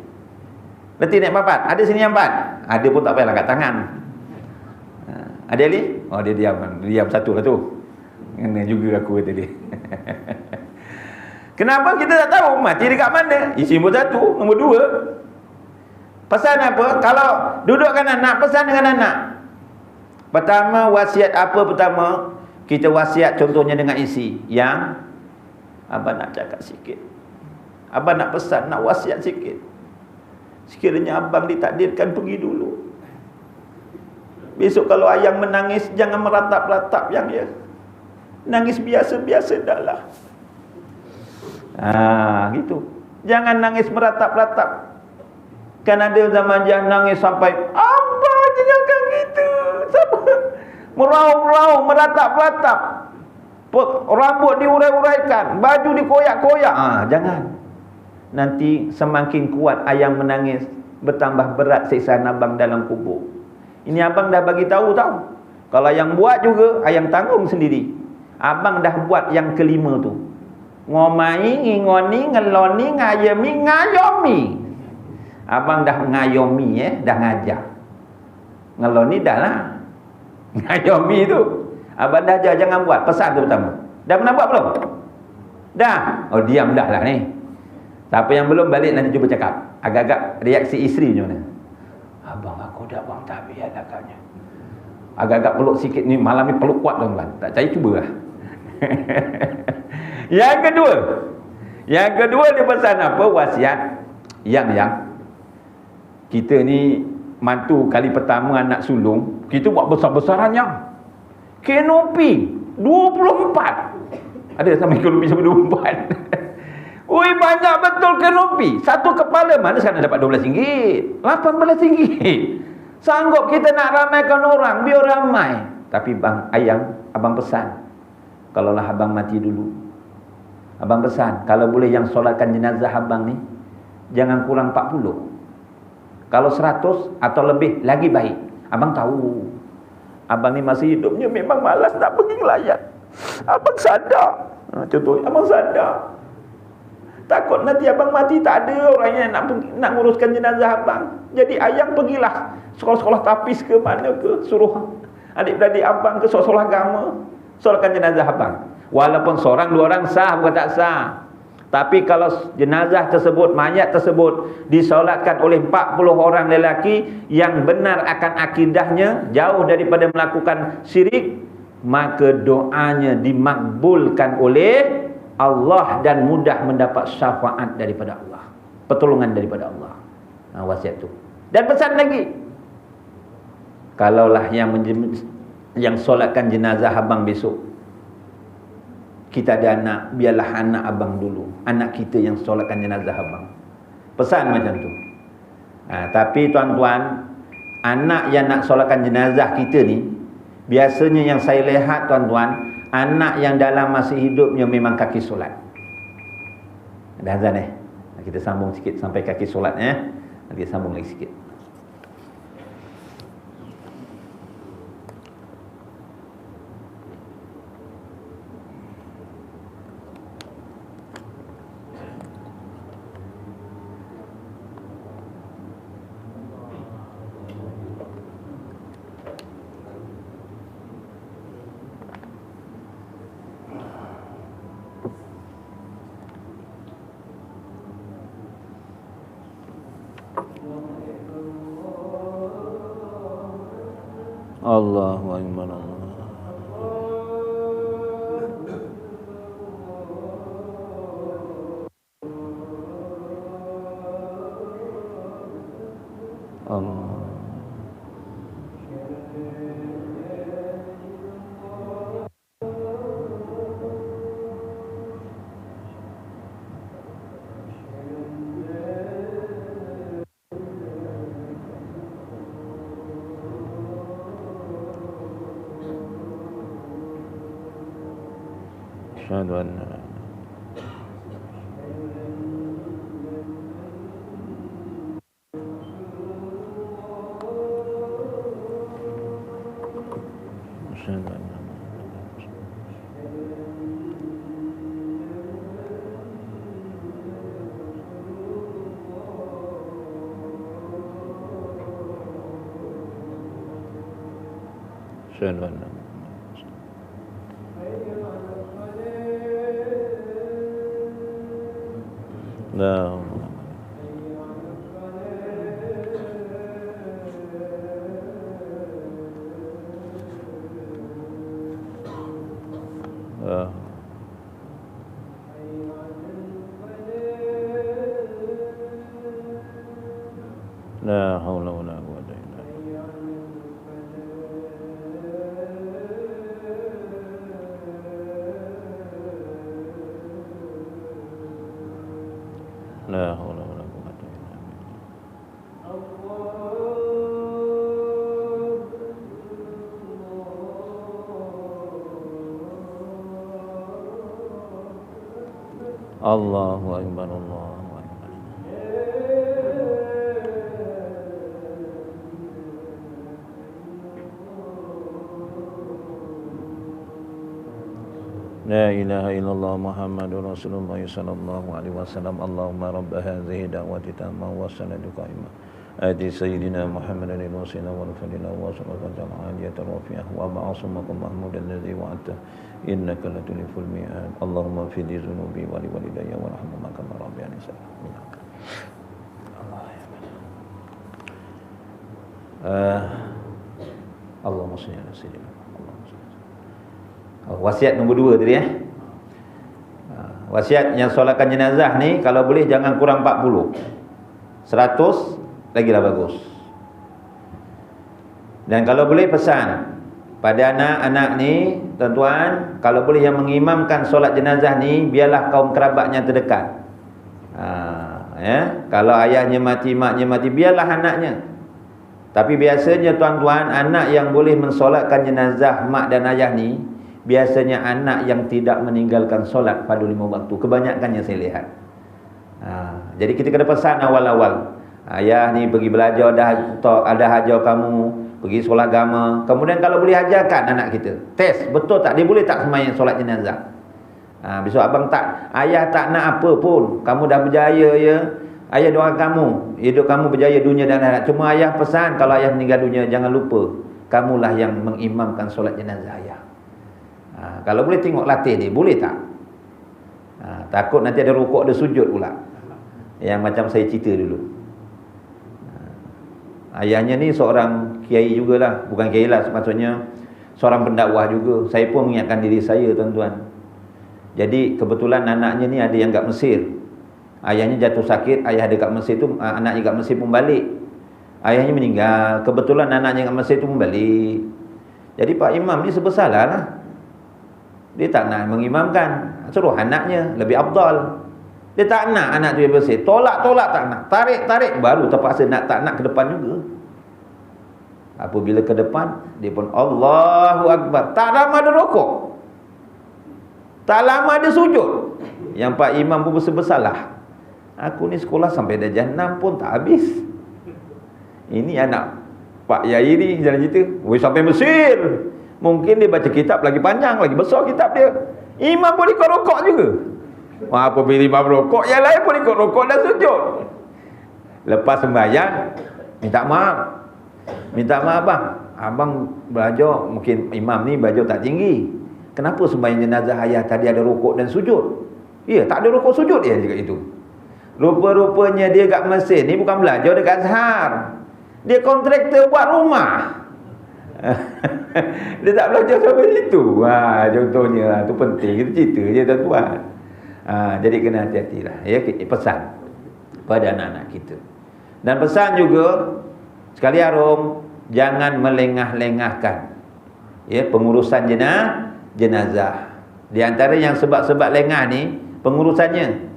Berarti nek papat. Ada sini yang 4. Ada pun tak payahlah kat tangan. Ada Ali? Oh dia diam satu lah tu. Kena juga aku kata dia. Kenapa kita tak tahu mati dekat mana? Isi nombor 1, nombor 2. Pesan apa? Kalau dudukkan anak, pesan dengan anak. Pertama, wasiat apa pertama? Kita wasiat contohnya dengan isi yang abang nak cakap sikit. Abang nak pesan, nak wasiat sikit. Sekiranya abang ditakdirkan pergi dulu, besok kalau ayang menangis, jangan meratap-ratap yang ya. Nangis biasa-biasa dah lah. Gitu. Jangan nangis meratap-ratap. Kan ada zaman jangan nangis sampai abang jangan gitu. Meraung-raung, meratap-ratap. Rambut diurai-uraikan, baju dikoyak-koyak. Jangan. Nanti semakin kuat ayang menangis, bertambah berat siksaan abang dalam kubur. Ini abang dah bagi tahu. Kalau yang buat juga, ayang tanggung sendiri. Abang dah buat yang kelima tu. Ngomai, ngingoni, ngeloni, ngayami, ngayomi. Abang dah ngayomi, dah ngajar. Ngeloni dah lah. Ngayomi tu abang dah ajar jangan buat. Pesan tu pertama. Dah pernah buat belum? Dah. Oh, diam dah lah ni. Siapa yang belum balik nanti cuba cakap. Agak-agak reaksi isteri macam mana? Abang aku dah bang tak biar agaknya. Agak-agak peluk sikit ni, malam ni peluk kuat tuan-tuan. Tak percaya cuba lah. Yang kedua dia pesan apa? Wasiat yang kita ni mantu kali pertama anak sulung, kita buat besar-besarannya. Kanopi 24. Ada sampai kanopi sampai 24. Ui, banyak betul kanopi. Satu kepala mana sekarang dapat RM12, RM18. Sanggup kita nak ramaikan orang, biar ramai. Tapi abang pesan, kalaulah abang mati dulu, abang pesan, kalau boleh yang solatkan jenazah abang ni jangan kurang 40. Kalau 100 atau lebih lagi baik. Abang tahu abang ni masih hidupnya memang malas nak pergi ngelayat. Abang sadar. Contohnya abang sadar, takut nanti abang mati tak ada orang yang nak nguruskan jenazah abang. Jadi ayang pergilah sekolah-sekolah tapis ke mana ke, suruh adik-beradik abang ke sekolah agama, solatkan jenazah abang. Walaupun seorang dua orang sah, bukan tak sah. Tapi kalau jenazah tersebut, mayat tersebut disolatkan oleh 40 orang lelaki yang benar akan akidahnya, jauh daripada melakukan syirik, maka doanya dimakbulkan oleh Allah dan mudah mendapat syafaat daripada Allah, pertolongan daripada Allah. Wasiat tu. Dan pesan lagi, kalaulah yang solatkan jenazah abang besok, kita ada anak, biarlah anak abang dulu, anak kita yang solatkan jenazah abang. Pesan macam tu. Tapi tuan-tuan, anak yang nak solatkan jenazah kita ni, biasanya yang saya lihat tuan-tuan, anak yang dalam masih hidupnya memang kaki solat. Dah azan kita sambung sikit sampai kaki solat nanti sambung lagi sikit. Allahu akbar. Allah. Asyhadu an la asyhadu an la asyhadu an la No. La haula wala quwwata illa billah. La haula wala quwwata illa billah. Allahu akbar, Allahu akbar. La ilaha illallah Muhammadur Rasulullah sallallahu alaihi wasallam. Allahumma rabb hadhihi da'wati tamma wa salatu qaimah. Ati sayyidina Muhammadin al-wasila wal fadila wa salatu al-aliyata rafi'ah wa ba'asumakum mahmudan alladhi wa'ata innaka latuliful mi'ad. Allahumma fi dhunubi wa li walidayya warhamhuma kama rabbayani shaghira. Allahumma shalli ala sayyidina. Wasiat nombor 2 tadi wasiat yang solatkan jenazah ni kalau boleh jangan kurang 40. 100 lagilah bagus. Dan kalau boleh pesan pada anak-anak ni, tuan-tuan, kalau boleh yang mengimamkan solat jenazah ni biarlah kaum kerabatnya terdekat. Kalau ayahnya mati, maknya mati, biarlah anaknya. Tapi biasanya tuan-tuan, anak yang boleh mensolatkan jenazah mak dan ayah ni biasanya anak yang tidak meninggalkan solat pada 5 waktu. Kebanyakannya saya lihat. Jadi kita kena pesan awal-awal. Ayah ni pergi belajar, ada hajar kamu, pergi sekolah agama. Kemudian kalau boleh ajarkan anak kita. Test, betul tak? Dia boleh tak sembahyang solat jenazah? Besok abang tak, ayah tak nak apa pun. Kamu dah berjaya ya. Ayah doakan kamu, hidup kamu berjaya dunia dan akhirat. Cuma ayah pesan kalau ayah meninggal dunia, jangan lupa kamulah yang mengimamkan solat jenazah ayah. Kalau boleh tengok latih dia, boleh tak? Takut nanti ada rukuk, ada sujud pula. Yang macam saya cerita dulu. Ayahnya ni seorang kiai jugalah. Bukan kiai lah, maksudnya seorang pendakwah juga. Saya pun mengingatkan diri saya, tuan-tuan. Jadi kebetulan anaknya ni ada yang kat Mesir. Ayahnya jatuh sakit, ayah ada kat Mesir tu, anaknya kat Mesir pun balik. Ayahnya meninggal, kebetulan anaknya kat Mesir tu pun balik. Jadi Pak Imam ni sebesalah lah. Dia tak nak mengimamkan, suruh anaknya, lebih afdal. Dia tak nak anak tu yang bersih. Tolak tak nak. Tarik baru terpaksa nak, tak nak ke depan juga. Apabila ke depan, dia pun Allahu Akbar. Tak lama ada rokok, tak lama ada sujud. Yang Pak Imam pun bersalah. Aku ni sekolah sampai darjah 6 pun tak habis. Ini anak Pak Yai ni jalan cerita, sampai Mesir. Mungkin dia baca kitab lagi panjang, lagi besar kitab dia. Imam pun ikut rokok juga. Apabila imam rokok, yang lain pun ikut rokok dan sujud. Lepas sembahyang, minta maaf. Minta maaf bang, abang belajar, mungkin imam ni belajar tak tinggi. Kenapa sembahyang jenazah ayah tadi ada rokok dan sujud? Ya, tak ada rokok sujud dia juga itu. Rupa-rupanya dia kat Mesir ni bukan belajar dekat Azhar. Dia kontraktor buat rumah. Dia tak belajar sampai situ. Contohnya tu penting, kita cerita je tuan-tuan. Jadi kena hati-hatilah ya, pesan pada anak-anak kita. Dan pesan juga sekali harum, jangan melengah-lengahkan ya pengurusan jenazah. Di antara yang sebab-sebab lengah ni pengurusannya.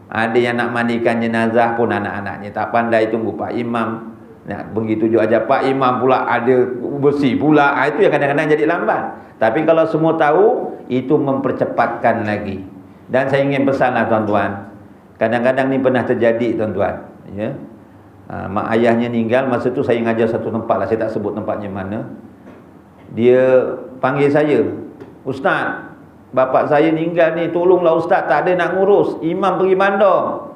Ada yang nak mandikan jenazah pun anak-anaknya tak pandai, tunggu Pak Imam. Nah, begitu juga aja Pak Imam pula ada bersih pula. Itu yang kadang-kadang jadi lambat. Tapi kalau semua tahu, itu mempercepatkan lagi. Dan saya ingin pesanlah tuan-tuan, kadang-kadang ni pernah terjadi tuan-tuan ya. Mak ayahnya meninggal, masa tu saya ngajar satu tempat lah, saya tak sebut tempatnya mana. Dia panggil saya, Ustaz, bapak saya meninggal ni, tolonglah Ustaz, tak ada nak ngurus. Imam pergi bandar,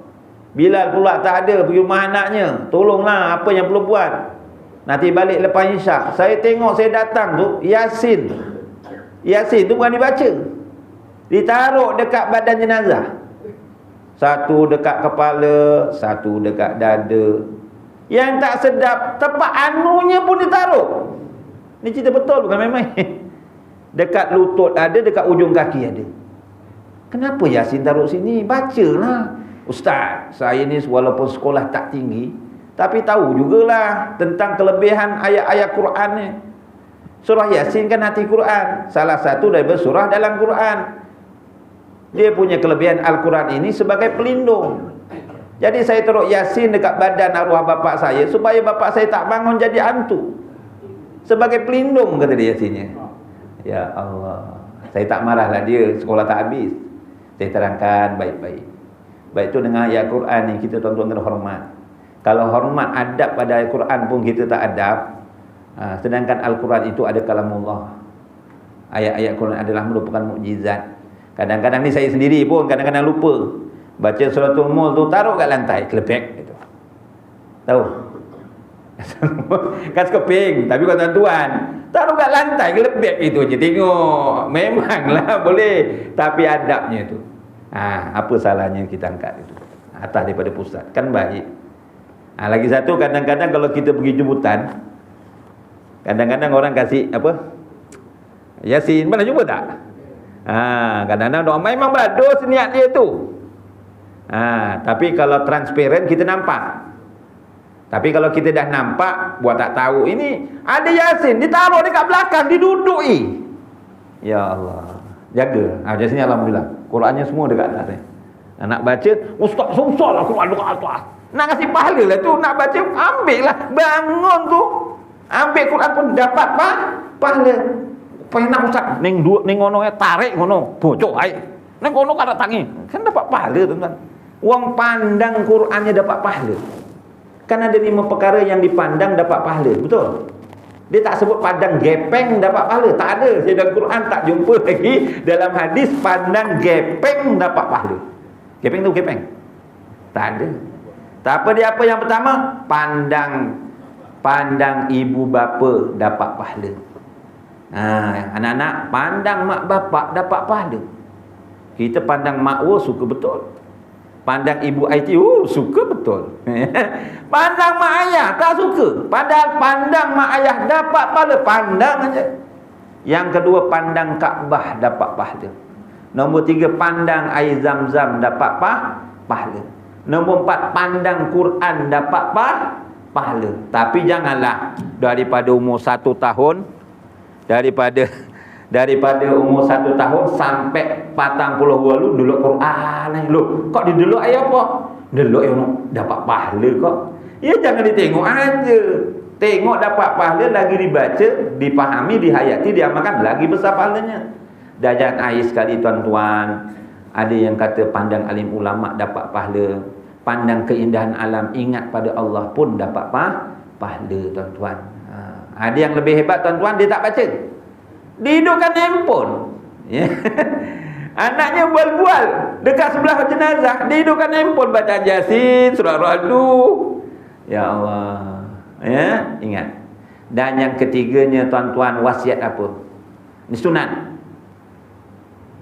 Bilal pula tak ada, pergi rumah anaknya. Tolonglah, apa yang perlu buat. Nanti balik lepas isyak. Saya tengok, saya datang tu, Yasin tu bukan dibaca, ditaruh dekat badan jenazah. Satu dekat kepala, satu dekat dada. Yang tak sedap, tempat anunya pun ditaruh. Ni cerita betul, bukan main-main. Dekat lutut ada, dekat ujung kaki ada. Kenapa Yasin taruh sini? Bacalah. Ustaz, saya ni walaupun sekolah tak tinggi, Tapi tahu jugalah tentang kelebihan ayat-ayat Quran ni. Surah Yasin kan hati Quran, salah satu daripada surah dalam Quran. Dia punya kelebihan Al-Quran ini sebagai pelindung. Jadi saya taruh Yasin dekat badan arwah bapak saya supaya bapak saya tak bangun jadi hantu. Sebagai pelindung, kata dia Yasinnya. Ya Allah, saya tak marahlah dia, sekolah tak habis. Saya terangkan baik-baik. Baik itu dengan ayat Quran ni kita tuan-tuan kena hormat. Kalau hormat adab pada Al-Quran pun kita tak adab, sedangkan Al-Quran itu ada kalamullah. Ayat-ayat Quran adalah merupakan mukjizat. Kadang-kadang ni saya sendiri pun kadang-kadang lupa baca suratul Mulk tu, taruh kat lantai, kelepek gitu. Tahu? Kan sekeping, tapi kau tuan-tuan taruh kat lantai, kelepek itu je. Tengok, memanglah boleh, tapi adabnya tu. Apa salahnya kita angkat itu atas daripada pusat, kan baik. Lagi satu, kadang-kadang kalau kita pergi jemputan, kadang-kadang orang kasih apa? Yasin, mana jumpa tak? Kadang-kadang doa memang bagus niat dia tu. Tapi kalau transparent kita nampak. Tapi kalau kita dah nampak, buat tak tahu, ini ada Yasin ditaruh dekat belakang, didudui. Ya Allah, jaga. Yasin alhamdulillah. Qurannya semua dekat atas ni. Nak baca, ustaz susah lah Quran dekat atas. Nak kasih pahala lah tu, nak baca ambil lah, bangun tu, ambil Quran pun dapat pahala. Pernah ustaz ning ngono tarik ngono bocok air ning ngono kada tangi kan dapat pahala tuan-tuan. Wong pandang Qurannya dapat pahala. Kan ada 5 perkara yang dipandang dapat pahala, betul? Dia tak sebut pandang gepeng dapat pahala, tak ada. Saya dalam Quran tak jumpa lagi dalam hadis pandang gepeng dapat pahala. Gepeng tu gepeng, tak ada. Tak apa, dia apa yang pertama? Pandang ibu bapa dapat pahala. Anak-anak pandang mak bapak dapat pahala. Kita pandang mak suka betul. Pandang ibu IT suka betul. Pandang mak ayah tak suka. Padahal pandang mak ayah dapat pahala, pandang aja. Yang kedua, pandang Kaabah dapat pahala. Nombor 3, pandang air Zam-Zam dapat pahala. Nombor 4, pandang Quran dapat pahala. Tapi janganlah daripada umur 1 tahun, daripada umur 1 tahun sampai 40 walu dulu Quran lu. Kok didelok ayat apa? Delok yang dapat pahala kok. Ya jangan ditengok aja. Tengok dapat pahala, lagi dibaca, dipahami, dihayati, diamalkan, lagi besar pahalanya. Dah jangan air sekali tuan-tuan. Ada yang kata pandang alim ulama dapat pahala. Pandang keindahan alam, ingat pada Allah pun dapat pahala tuan-tuan. Ada yang lebih hebat tuan-tuan, dia tak baca, dihidupkan handphone. Anaknya bual-bual dekat sebelah jenazah, dihidupkan handphone baca Yasin, surah Ra'du. Ya Allah. Ingat. Dan yang ketiganya tuan-tuan, wasiat apa? Ini sunat.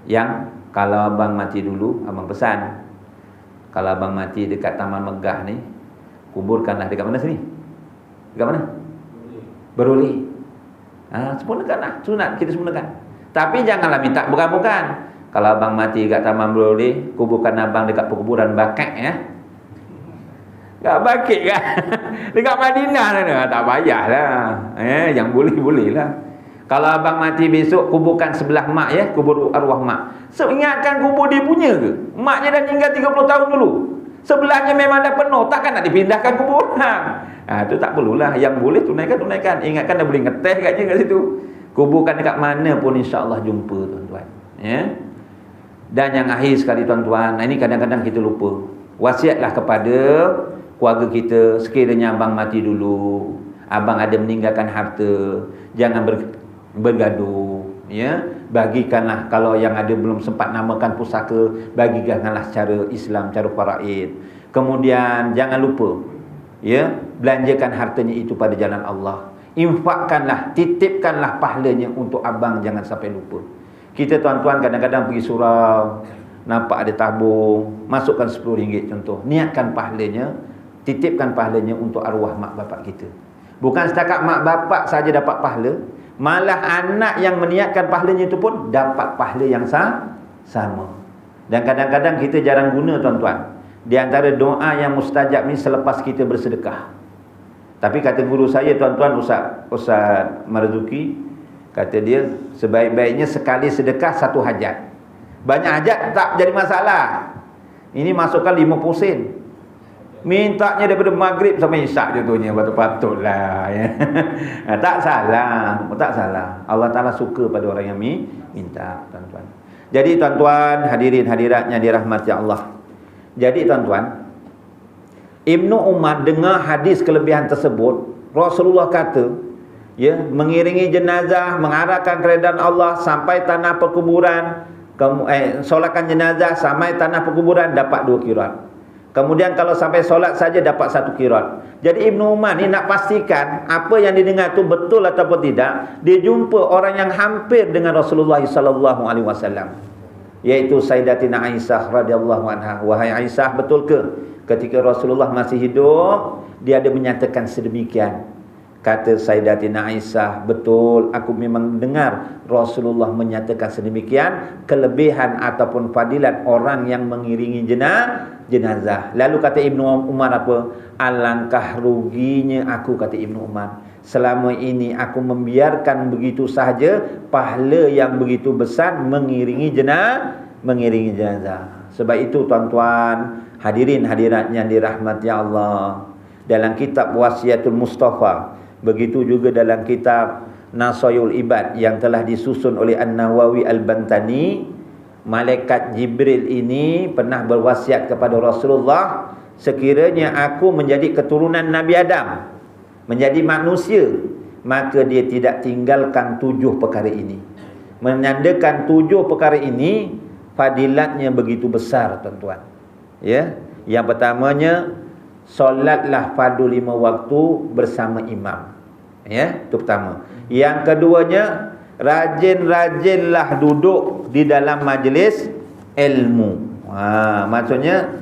Yang kalau abang mati dulu, abang pesan, kalau abang mati dekat Taman Megah ni, kuburkanlah dekat mana sini? Dekat mana? Beruli. Sempurnakanlah, sunat kita sempurnakan. Tapi janganlah minta bukan-bukan. Kalau abang mati dekat Taman Beruli, kuburkan abang dekat perkuburan Bakak ya. Tak bakit kan? Dekat Madinah sana tak payahlah. Yang boleh-bolehlah. Kalau abang mati besok, kuburkan sebelah mak ya, kubur arwah mak. So ingatkan kubur dia punya ke? Maknya dah tinggal 30 tahun dulu. Sebelahnya memang dah penuh, takkan nak dipindahkan kuburan. Itu tak perlulah. Yang boleh tunaikan. Ingatkan dah boleh ngeteh katnya kat situ. Kuburkan dekat mana pun insya-Allah jumpa tuan-tuan. Dan yang akhir sekali tuan-tuan, ini kadang-kadang kita lupa. Wasiatlah kepada keluarga kita, sekiranya abang mati dulu, abang ada meninggalkan harta, jangan bergaduh, ya. Bagikanlah, kalau yang ada belum sempat namakan pusaka, bagikanlah secara Islam, cara faraid. Kemudian jangan lupa, ya, belanjakan hartanya itu pada jalan Allah. Infakkanlah, titipkanlah pahalanya untuk abang, jangan sampai lupa. Kita tuan-tuan kadang-kadang pergi surau, nampak ada tabung, masukkan RM10 contoh, niatkan pahalanya, titipkan pahalanya untuk arwah mak bapak kita. Bukan setakat mak bapak saja dapat pahala, malah anak yang meniatkan pahalanya itu pun dapat pahala yang sama. Dan kadang-kadang kita jarang guna tuan-tuan. Di antara doa yang mustajab ni selepas kita bersedekah. Tapi kata guru saya, tuan-tuan, Ustaz Marzuki, kata dia, sebaik-baiknya sekali sedekah satu hajat. Banyak hajat tak jadi masalah. Ini masukkan 50 sen. Mintanya daripada maghrib sampai isyak contohnya, patut-patutlah ya. Tak salah, tak salah. Allah Taala suka pada orang yang minta, tuan-tuan. Jadi tuan-tuan, hadirin hadirat yang dirahmati Allah. Jadi tuan-tuan, Ibnu Umar dengar hadis kelebihan tersebut, Rasulullah kata, ya, mengiringi jenazah, mengarahkan keredaan Allah sampai tanah perkuburan, solatkan jenazah sampai tanah perkuburan dapat 2 qirat. Kemudian kalau sampai solat saja dapat 1 qirat. Jadi Ibnu Umar ni nak pastikan apa yang didengar tu betul ataupun tidak, dia jumpa orang yang hampir dengan Rasulullah sallallahu alaihi wasallam, iaitu Sayyidatina Aisyah radhiyallahu anha. Wahai Aisyah, betul ke ketika Rasulullah masih hidup dia ada menyatakan sedemikian? Kata Sayyidatina Aisyah, betul, aku memang dengar Rasulullah menyatakan sedemikian, kelebihan ataupun fadilat orang yang mengiringi jenazah. Lalu kata Ibnu Umar apa? Alangkah ruginya aku, kata Ibnu Umar, selama ini aku membiarkan begitu sahaja pahala yang begitu besar mengiringi jenazah. Sebab itu tuan-tuan, hadirin hadirat yang dirahmati Allah, dalam kitab Wasiatul Mustafa, begitu juga dalam kitab Nasayul Ibad yang telah disusun oleh An-Nawawi Al-Bantani, malaikat Jibril ini pernah berwasiat kepada Rasulullah, sekiranya aku menjadi keturunan Nabi Adam, menjadi manusia, maka dia tidak tinggalkan 7 perkara ini. Menandakan 7 perkara ini fadilatnya begitu besar, tuan-tuan. Ya, yang pertamanya, solatlah fardu 5 waktu bersama imam. Ya, itu pertama. Yang keduanya, rajin-rajinlah duduk di dalam majlis ilmu. Maksudnya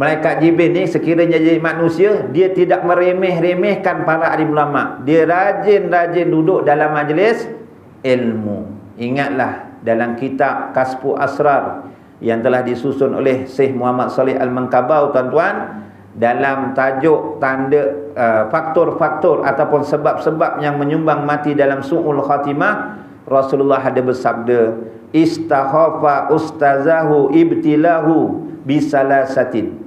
malaikat Jibril ni sekiranya jadi manusia, dia tidak meremeh-remehkan para alim ulama. Dia rajin-rajin duduk dalam majlis ilmu. Ingatlah dalam kitab Kasfu Asrar yang telah disusun oleh Syekh Muhammad Saleh Al-Mankabau, tuan-tuan, dalam tajuk tanda faktor-faktor ataupun sebab-sebab yang menyumbang mati dalam su'ul khatimah, Rasulullah ada bersabda, istakhafa ustazahu ibtilahu bisalasatin.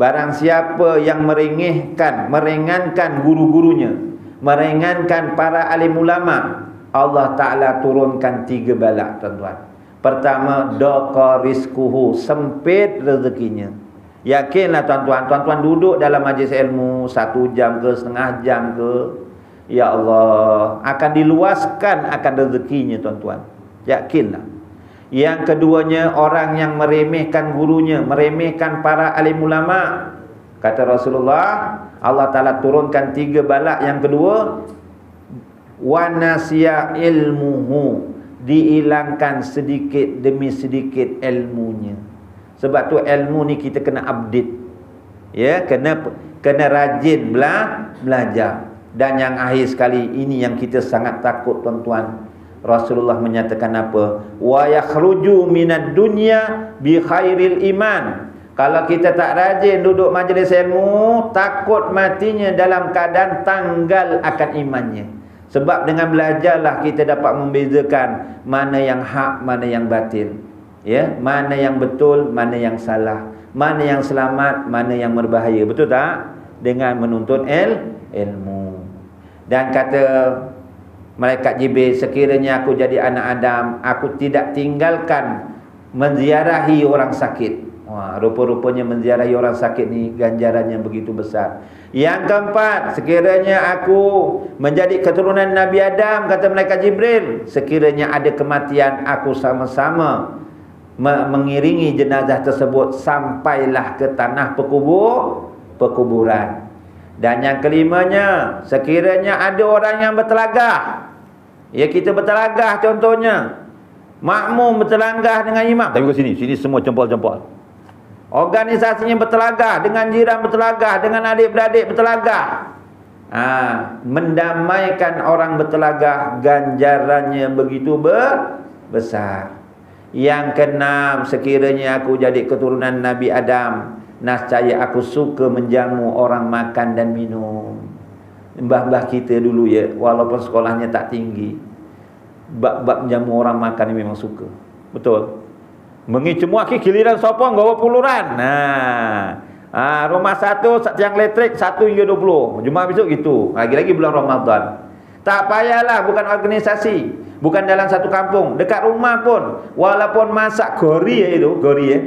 Barang siapa yang meringankan guru-gurunya, meringankan para alim ulama, Allah Ta'ala turunkan 3 bala, tuan-tuan. Pertama, daqa rizquhu, sempit rezekinya. Yakinlah tuan-tuan, tuan-tuan duduk dalam majlis ilmu 1 jam ke, setengah jam ke, ya Allah, akan diluaskan akan rezekinya, tuan-tuan. Yakinlah. Yang keduanya, orang yang meremehkan gurunya, meremehkan para alim ulama. Kata Rasulullah, Allah Ta'ala turunkan 3 bala. Yang kedua, wa nasiya ilmuhu, dihilangkan sedikit demi sedikit ilmunya. Sebab tu ilmu ni kita kena update. Ya, kena rajin belajar. Dan yang akhir sekali, ini yang kita sangat takut, tuan-tuan. Rasulullah menyatakan apa? Wa yakhruju minad dunya bi khairil iman. Kalau kita tak rajin duduk majlis ilmu, takut matinya dalam keadaan tanggal akan imannya. Sebab dengan belajarlah kita dapat membezakan mana yang hak, mana yang batil. Ya, mana yang betul, mana yang salah, mana yang selamat, mana yang berbahaya. Betul tak? Dengan menuntut ilmu. Dan kata malaikat Jibril, sekiranya aku jadi anak Adam, aku tidak tinggalkan menziarahi orang sakit. Rupa-rupanya menziarahi orang sakit ni ganjarannya begitu besar. Yang keempat, sekiranya aku menjadi keturunan Nabi Adam, kata malaikat Jibril, sekiranya ada kematian, aku sama-sama mengiringi jenazah tersebut sampailah ke tanah perkuburan. Dan yang kelimanya, sekiranya ada orang yang bertelagah, ya, kita bertelagah contohnya, makmum bertelagah dengan imam, tapi ke sini semua jempol-jempol. Organisasinya bertelagah, dengan jiran bertelagah, dengan adik-beradik bertelagah. Mendamaikan orang bertelagah, ganjarannya begitu besar. Yang keenam, sekiranya aku jadi keturunan Nabi Adam, nascaya aku suka menjamu orang makan dan minum. Mbah-mbah kita dulu ya, walaupun sekolahnya tak tinggi, bab-bab jamu orang makan ni memang suka. Betul. Mengicemu aki giliran sopong gawa puluran. Rumah satu tiang elektrik 1 hingga 20. Jumaat besok gitu. Lagi-lagi bulan Ramadan. Tak payahlah, bukan organisasi, bukan dalam satu kampung, dekat rumah pun, walaupun masak gori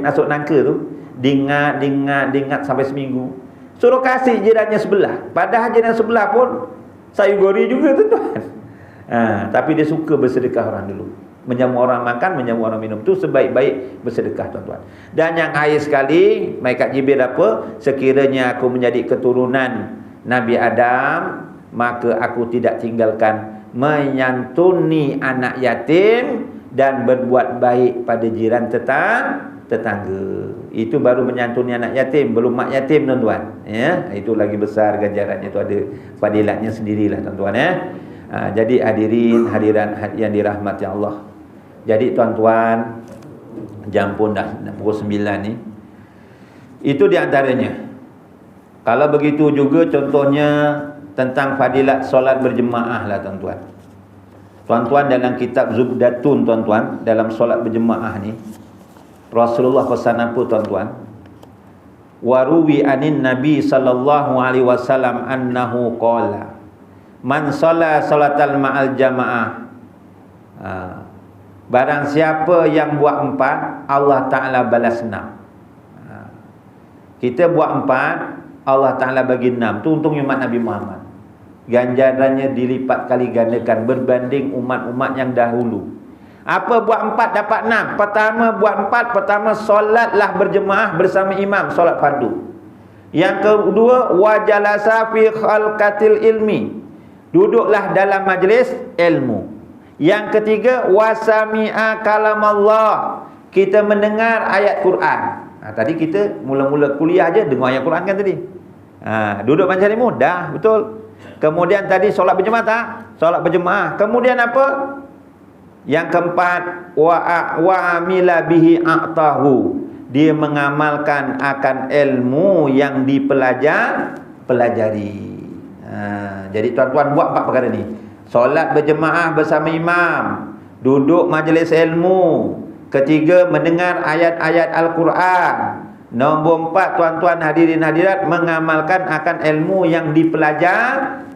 nasuk nangka tu, dingat sampai seminggu. Suruh kasih jirannya sebelah. Padahal jiran sebelah pun sayur gori juga tuan-tuan. Tapi dia suka bersedekah orang dulu. Menjamu orang makan, menjamu orang minum. Itu sebaik-baik bersedekah tuan-tuan. Dan yang akhir sekali, malaikat Jibril apa? Sekiranya aku menjadi keturunan Nabi Adam, maka aku tidak tinggalkan menyantuni anak yatim dan berbuat baik pada jiran tetangga. Itu baru menyantuni anak yatim, belum mak yatim tuan-tuan. Ya, itu lagi besar ganjarannya, itu ada fadilatnya sendirilah tuan-tuan ya. Jadi hadiran yang dirahmati Allah. Jadi tuan-tuan, jam pun dah pukul 9 ni. Itu di antaranya. Kalau begitu juga contohnya tentang fadilat solat berjemaah lah tuan-tuan. Tuan-tuan dalam kitab Zubdatun tuan-tuan, dalam solat berjemaah ni Rasulullah pesan apa tuan-tuan? Waruwi anin Nabi sallallahu alaihi wasallam annahu qala man shalla salatal ma'al jamaah. Barang siapa yang buat 4, Allah Ta'ala balas 6. Kita buat 4, Allah Ta'ala bagi 6. Itu untungnya umat Nabi Muhammad. Ganjarannya dilipat kali gandakan berbanding umat-umat yang dahulu. Apa buat 4 dapat 6? Pertama buat 4, pertama solatlah berjemaah bersama imam, solat fardu. Yang kedua, wajalasa fi khalqatil ilmi, duduklah dalam majlis ilmu. Yang ketiga, wasami'a kalam Allah, kita mendengar ayat Quran. Tadi kita mula-mula kuliah aja dengar ayat Quran kan tadi. Duduk macam ni mudah, betul. Kemudian tadi solat berjemaah tak? Solat berjemaah. Kemudian apa? Yang keempat, wa amila bihi a'tahu, dia mengamalkan akan ilmu yang pelajari. Jadi tuan-tuan buat 4 perkara ni. Solat berjemaah bersama imam, duduk majlis ilmu. Ketiga, mendengar ayat-ayat Al-Quran. Nombor 4, tuan-tuan hadirin hadirat, mengamalkan akan ilmu yang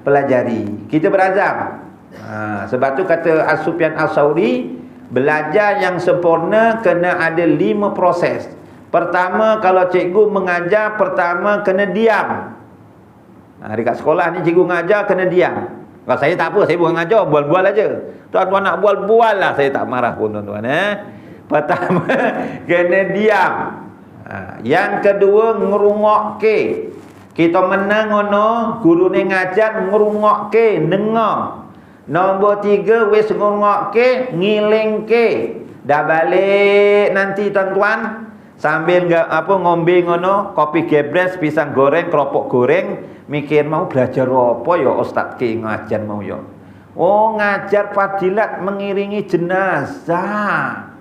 pelajari. Kita berazam. Sebab tu kata As-Sufyan As-Sauri, belajar yang sempurna kena ada 5 proses. Pertama, kalau cikgu mengajar, pertama kena diam. Dekat sekolah ni cikgu mengajar kena diam. Kalau saya tak apa, saya bukan ngajar, bual-bual aja. Tuan-tuan nak bual-bual lah, saya tak marah pun tuan-tuan. Pertama, kena diam. Yang kedua, ngerungok-ke. Kita menang ngono, guru ni ngajar ngerungok-ke, dengar. Nombor 3, wis ngerungok-ke, ngiling-ke. Dah balik nanti tuan-tuan, sambil ngombe ngono, kopi gebres, pisang goreng, keropok goreng, mikir mau belajar apa ya Ustaz ke ngajar mau ya. Oh, ngajar fadilat mengiringi jenazah.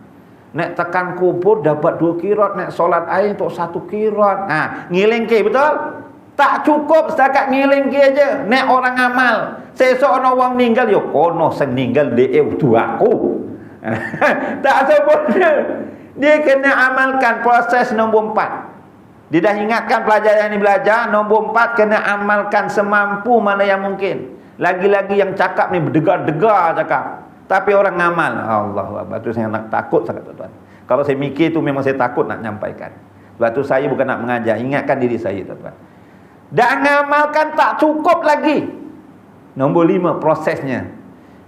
Nek tekan kubur dapat 2 kirat, nek solat air untuk 1 kirat. Ngiling ke betul? Tak cukup setakat ngiling ke aja. Nek orang amal, sesok ana wong ninggal yo kono sing ninggal dhek tuaku. Tak sempurna. Dia kena amalkan proses nombor 4. Dia dah ingatkan pelajaran yang belajar. Nombor 4, kena amalkan semampu mana yang mungkin. Lagi-lagi yang cakap ni berdegar-degar cakap, tapi orang ngamal. Allahu Akbar. Tu saya nak takut sangat tuan-tuan. Kalau saya mikir tu memang saya takut nak nyampaikan. Sebab tu saya bukan nak mengajar, ingatkan diri saya tuan-tuan. Dan ngamalkan tak cukup lagi. Nombor 5 prosesnya,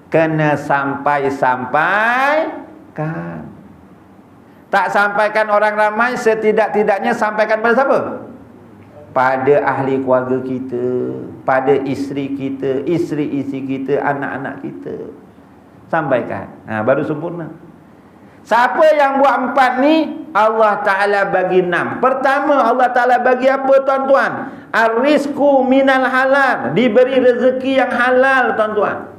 kena sampai-sampaikan. Tak sampaikan orang ramai, setidak-tidaknya sampaikan pada siapa? Pada ahli keluarga kita, pada isteri kita, isteri-isteri kita, anak-anak kita. Sampaikan. Baru sempurna. Siapa yang buat 4 ni, Allah Ta'ala bagi 6. Pertama, Allah Ta'ala bagi apa tuan-tuan? Ar-rizku minal halal. Diberi rezeki yang halal tuan-tuan.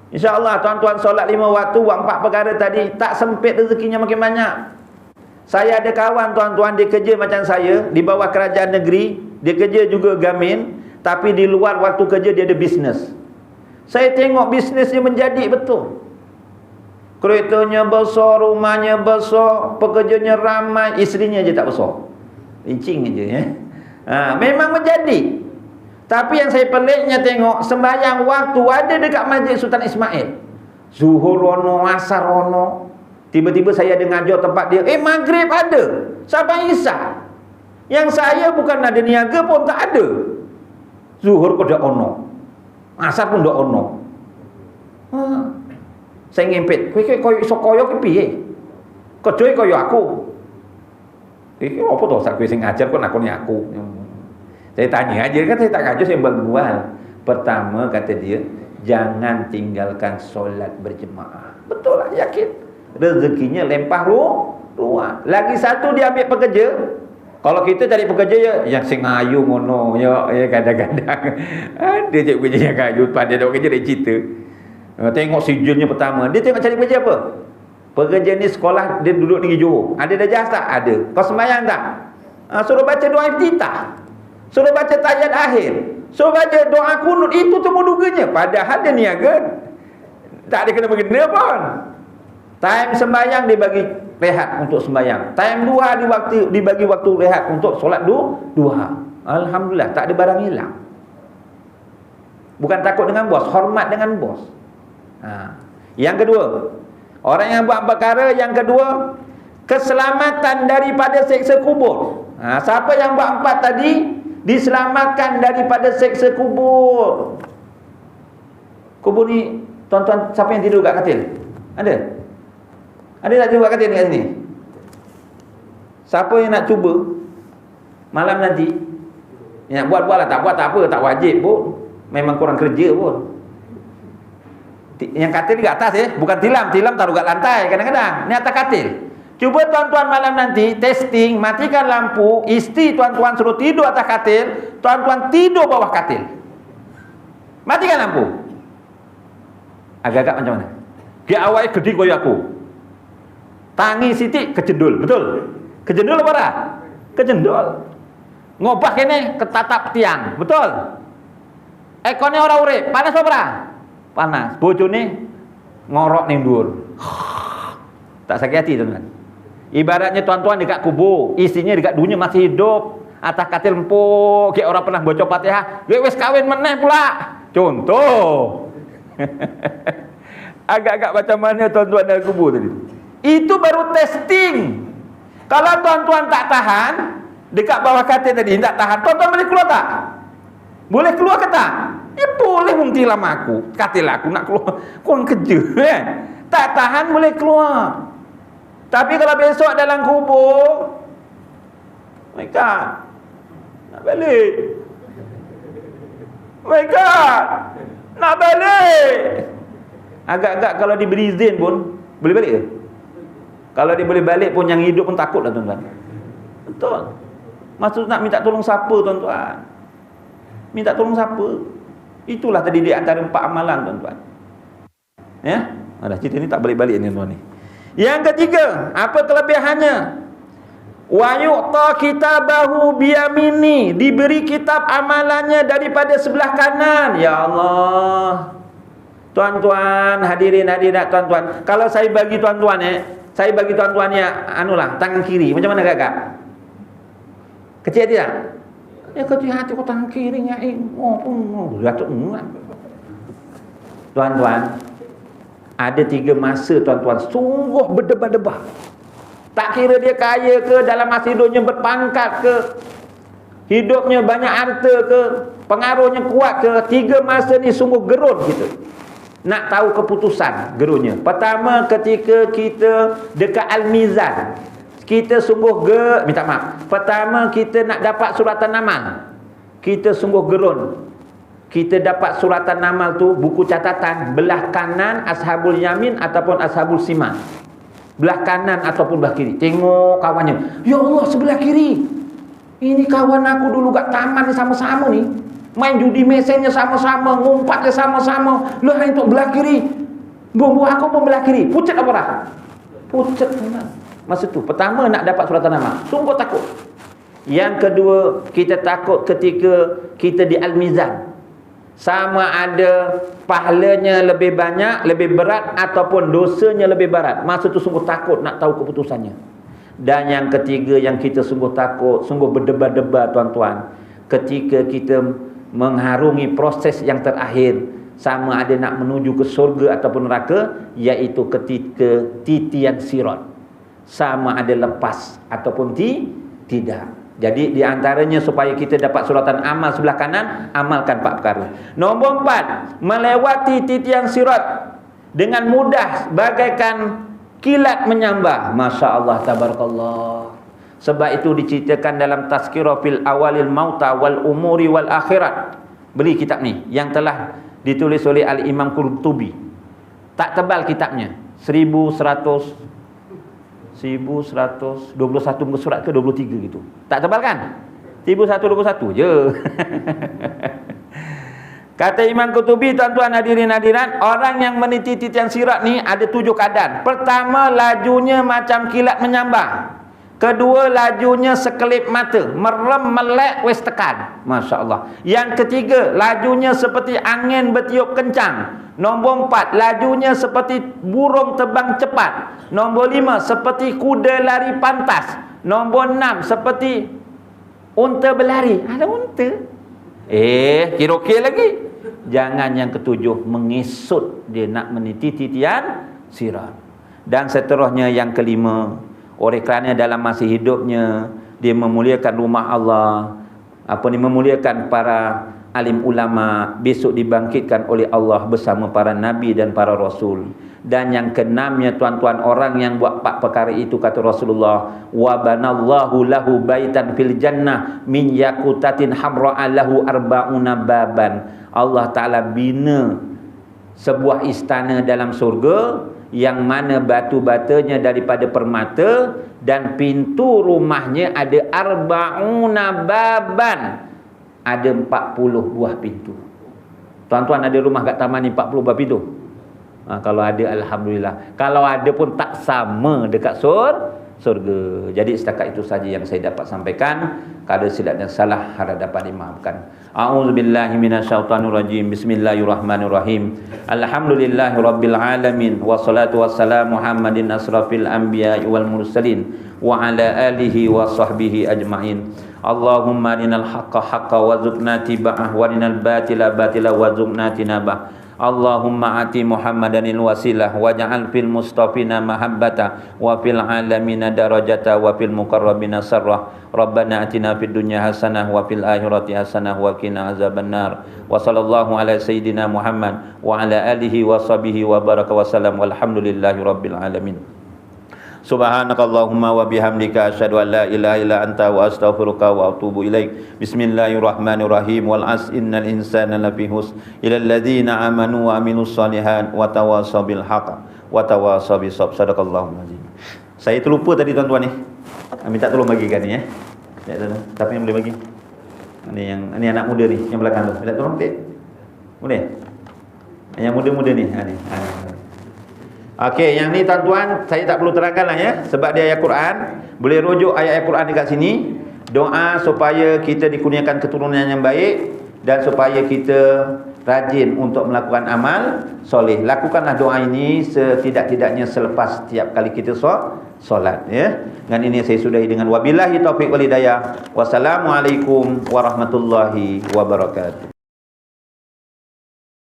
InsyaAllah tuan-tuan solat 5 waktu, buat 4 perkara tadi, tak sempit rezekinya makin banyak. Saya ada kawan tuan-tuan, dia kerja macam saya, di bawah kerajaan negeri, dia kerja juga gamin. Tapi di luar waktu kerja dia ada bisnes. Saya tengok bisnesnya menjadi betul. Keretanya besar, rumahnya besar, pekerjanya ramai, isterinya je tak besar. Incing je ya. Memang menjadi. Tapi yang saya peliknya tengok, sembahyang waktu ada dekat Masjid Sultan Ismail. Zuhur rono, asar rono. Tiba-tiba saya ada ngajar tempat dia, maghrib ada, sampai isyak. Yang saya bukan ada niaga pun tak ada. Zuhur kau dah ono, asar pun dah ono. Saya ngempet, kau iso koyo ke piye? Kau cuy koyo aku. Iki apa toh sak kowe sing ngajar kok nakoni aku. Saya tanya aja, kan saya tak ngajar, saya berbual. Pertama kata dia, jangan tinggalkan solat berjemaah. Betul lah, yakin. Rezekinya lempah ruah. Lagi satu dia ambil pekerja. Kalau kita cari pekerja ya yang sing ayu ngono ya kadang-kadang. Dia cari pekerja yang ayu, pada dia kerja dia cerita. Tengok sijilnya pertama, dia tengok cari pekerja apa? Pekerja ni sekolah, dia duduk tinggi Johor. Ada darjah tak? Ada. Kau sembahyang tak? Suruh baca doa iftitah. Suruh baca tahiyat akhir. Suruh baca doa kunut. Itu temu duganya. Padahal dia niaga. Tak ada kena-kena pun. Time sembahyang dibagi rehat untuk sembahyang. Time duha dibagi waktu rehat untuk solat duha. Alhamdulillah, tak ada barang hilang. Bukan takut dengan bos, hormat dengan bos. Yang kedua, orang yang buat perkara yang kedua, keselamatan daripada seksa kubur. Siapa yang buat 4 tadi diselamatkan daripada seksa kubur. Kubur ni, tuan-tuan, siapa yang tidur kat katil? Ada? Ada tak tidur kat katil kat sini? Siapa yang nak cuba malam nanti? Yang buat-buat lah, tak buat tak apa, tak wajib pun. Memang kurang kerja pun. Yang katil di atas bukan tilam taruh kat lantai kadang-kadang. Ni atas katil. Cuba tuan-tuan malam nanti testing, matikan lampu, isteri tuan-tuan suruh tidur atas katil, tuan-tuan tidur bawah katil. Matikan lampu. Agak-agak macam mana? Dia awal gede koyo aku. Tangi sitik kecendul, betul? Kecendul apa dah? Kecendul. Ngobah kene ketatap tiang, betul? Ekornya ora urip, panas apa dah? Panas. Bojone ngorok ning dhuwur. Tak sakit hati tuan-tuan. Ibaratnya tuan-tuan dekat kubur, istrinya dekat dunia masih hidup, atas katil empuk, kayak orang pernah baca Fatihah, wis kawin meneh pula. Contoh. Agak-agak macam mana tuan-tuan dalam kubur tadi. Itu baru testing. Kalau tuan-tuan tak tahan dekat bawah katil tadi, tak tahan, tuan-tuan boleh keluar tak? Boleh keluar ke tak? Ya boleh, mungtilam aku, katil aku nak keluar, kurang kerja kan? Tak tahan boleh keluar. Tapi kalau besok dalam kubur, mereka nak balik. Mereka nak balik. Agak-agak kalau diberi izin pun boleh balik ke? Kalau dia boleh balik pun yang hidup pun takut lah tuan-tuan. Betul. Maksud nak minta tolong siapa tuan-tuan? Minta tolong siapa? Itulah tadi di antara 4 amalan tuan-tuan. Ya? Ada cerita ni tak balik-balik ni tuan-tuan ni. Yang ketiga, apa kelebihannya? Wa yu'ta kitabahu biyamini, diberi kitab amalannya daripada sebelah kanan. Ya Allah. Tuan-tuan, hadirin hadirat tuan-tuan, kalau saya bagi tuan-tuan saya bagi tuan-tuan ya anulah tangan kiri, macam mana kakak? Kecil tidak? Ya kecil hati kau tangan kirinya tuan-tuan, ada 3 masa tuan-tuan sungguh berdebar-debar. Tak kira dia kaya ke, dalam masa hidupnya berpangkat ke, hidupnya banyak harta ke, pengaruhnya kuat ke, 3 masa ni sungguh gerun kita nak tahu keputusan gerunnya. Pertama, ketika kita dekat Al-Mizan, kita sungguh minta maaf. Pertama, kita nak dapat suratan amal, kita sungguh gerun. Kita dapat suratan amal tu, buku catatan belah kanan ashabul yamin ataupun ashabul siman, belah kanan ataupun belah kiri. Tengok kawannya, ya Allah sebelah kiri, ini kawan aku dulu kat taman sama-sama ni, main judi mesennya sama-sama, ngumpatnya sama-sama. Lah untuk belah kiri, buah aku pun belah kiri. Pucat apa dah? Pucat. Masa tu pertama nak dapat suratan amal, sungguh takut. Yang kedua, kita takut ketika kita di Al-Mizan. Sama ada pahalanya lebih banyak, lebih berat, ataupun dosanya lebih berat. Masa tu sungguh takut nak tahu keputusannya. Dan yang ketiga yang kita sungguh takut, sungguh berdebar-debar tuan-tuan, ketika kita mengharungi proses yang terakhir, sama ada nak menuju ke syurga ataupun neraka, iaitu ketika titian sirat. Sama ada lepas ataupun tidak. Jadi di antaranya supaya kita dapat suratan amal sebelah kanan, amalkan 4 perkara. Nombor 4, melewati titian sirat dengan mudah bagaikan kilat menyambar. Masya Allah, tabarakallah. Sebab itu diceritakan dalam Tazkirah fil awalil mauta wal umuri wal akhirat. Beli kitab ni yang telah ditulis oleh Al-Imam Qurtubi. Tak tebal kitabnya, 1121 muka surat ke 23 gitu. Tak tebal kan? 1121 je. Kata Imam Qurtubi, tuan-tuan hadirin hadirat, orang yang meniti titian sirat ni ada 7 keadaan. Pertama, lajunya macam kilat menyambar. Kedua, lajunya sekelip mata, merem melek wes tekan. Masya Allah. Yang ketiga, lajunya seperti angin bertiup kencang. Nombor 4, lajunya seperti burung terbang cepat. Nombor 5, seperti kuda lari pantas. Nombor 6, seperti unta berlari. Ada unta? Kira okey lagi. Jangan yang ketujuh, mengisut dia nak meniti titian sirat. Dan seterusnya yang kelima, oleh kerana dalam masa hidupnya dia memuliakan rumah Allah, memuliakan para alim ulama, besok dibangkitkan oleh Allah bersama para nabi dan para rasul. Dan yang keenamnya tuan-tuan, orang yang buat 4 perkara itu, kata Rasulullah, wa banallahu lahu baitan fil jannah min yakutatin hamra'a lahu arba'una baban. Allah Ta'ala bina sebuah istana dalam surga yang mana batu-batanya daripada permata, dan pintu rumahnya ada arba'una baban, ada 40 buah pintu. Tuan-tuan ada rumah kat taman ni 40 buah pintu? Kalau ada, alhamdulillah. Kalau ada pun tak sama dekat surga. Jadi setakat itu saja yang saya dapat sampaikan. Kalau silap dan salah, harap dapat dimaafkan. A'udzubillahi minasyaitonirrajim. Bismillahirrahmanirrahim. Alhamdulillahirabbil alamin, wassalatu wassalamu Muhammadin asrafil anbiya'i wal mursalin wa ala alihi wa sahbihi ajma'in. Allahumma arinal haqqa haqqa warzuqna tiba'ah, wa arinal batila batila warzuqna tinabah. Allahumma ati Muhammadanil wasilah waj'al fil mustafina mahabbata wa fil alamina darajata wa fil muqarrabina sarrah. Rabbana atina fid dunya hasanah wa fil akhirati hasanah wa qina azabannar. Wa sallallahu ala sayyidina Muhammad wa ala alihi wa sahbihi wa baraka wa salam walhamdulillahi rabbil alamin. Subhanakallahumma wa bihamdika asyhadu an la ilaha illa anta wa astaghfiruka wa atubu ilaik. Bismillahirrahmanirrahim. Wal 'asr innal insana lafi husr illa alladzina amanu wa amilus solihat wa tawasaw bil haqq wa tawasaw bis sabr. Sadaqallahul azim. Saya terlupa tadi tuan-tuan ni. Minta tolong bagikan ni ya. Tapi yang boleh bagi. Ini anak muda ni yang belakang tu. Minta tolong tak? Boleh? Yang muda-muda ni. Okey, yang ni tuan-tuan saya tak perlu terangkan lah ya, sebab dia ayat Quran. Boleh rujuk ayat Quran dekat sini. Doa supaya kita dikurniakan keturunan yang baik dan supaya kita rajin untuk melakukan amal soleh. Lakukanlah doa ini setidak-tidaknya selepas setiap kali kita solat ya. Dengan ini saya sudahi dengan wabillahi taufiq wal hidayah. Wassalamualaikum warahmatullahi wabarakatuh.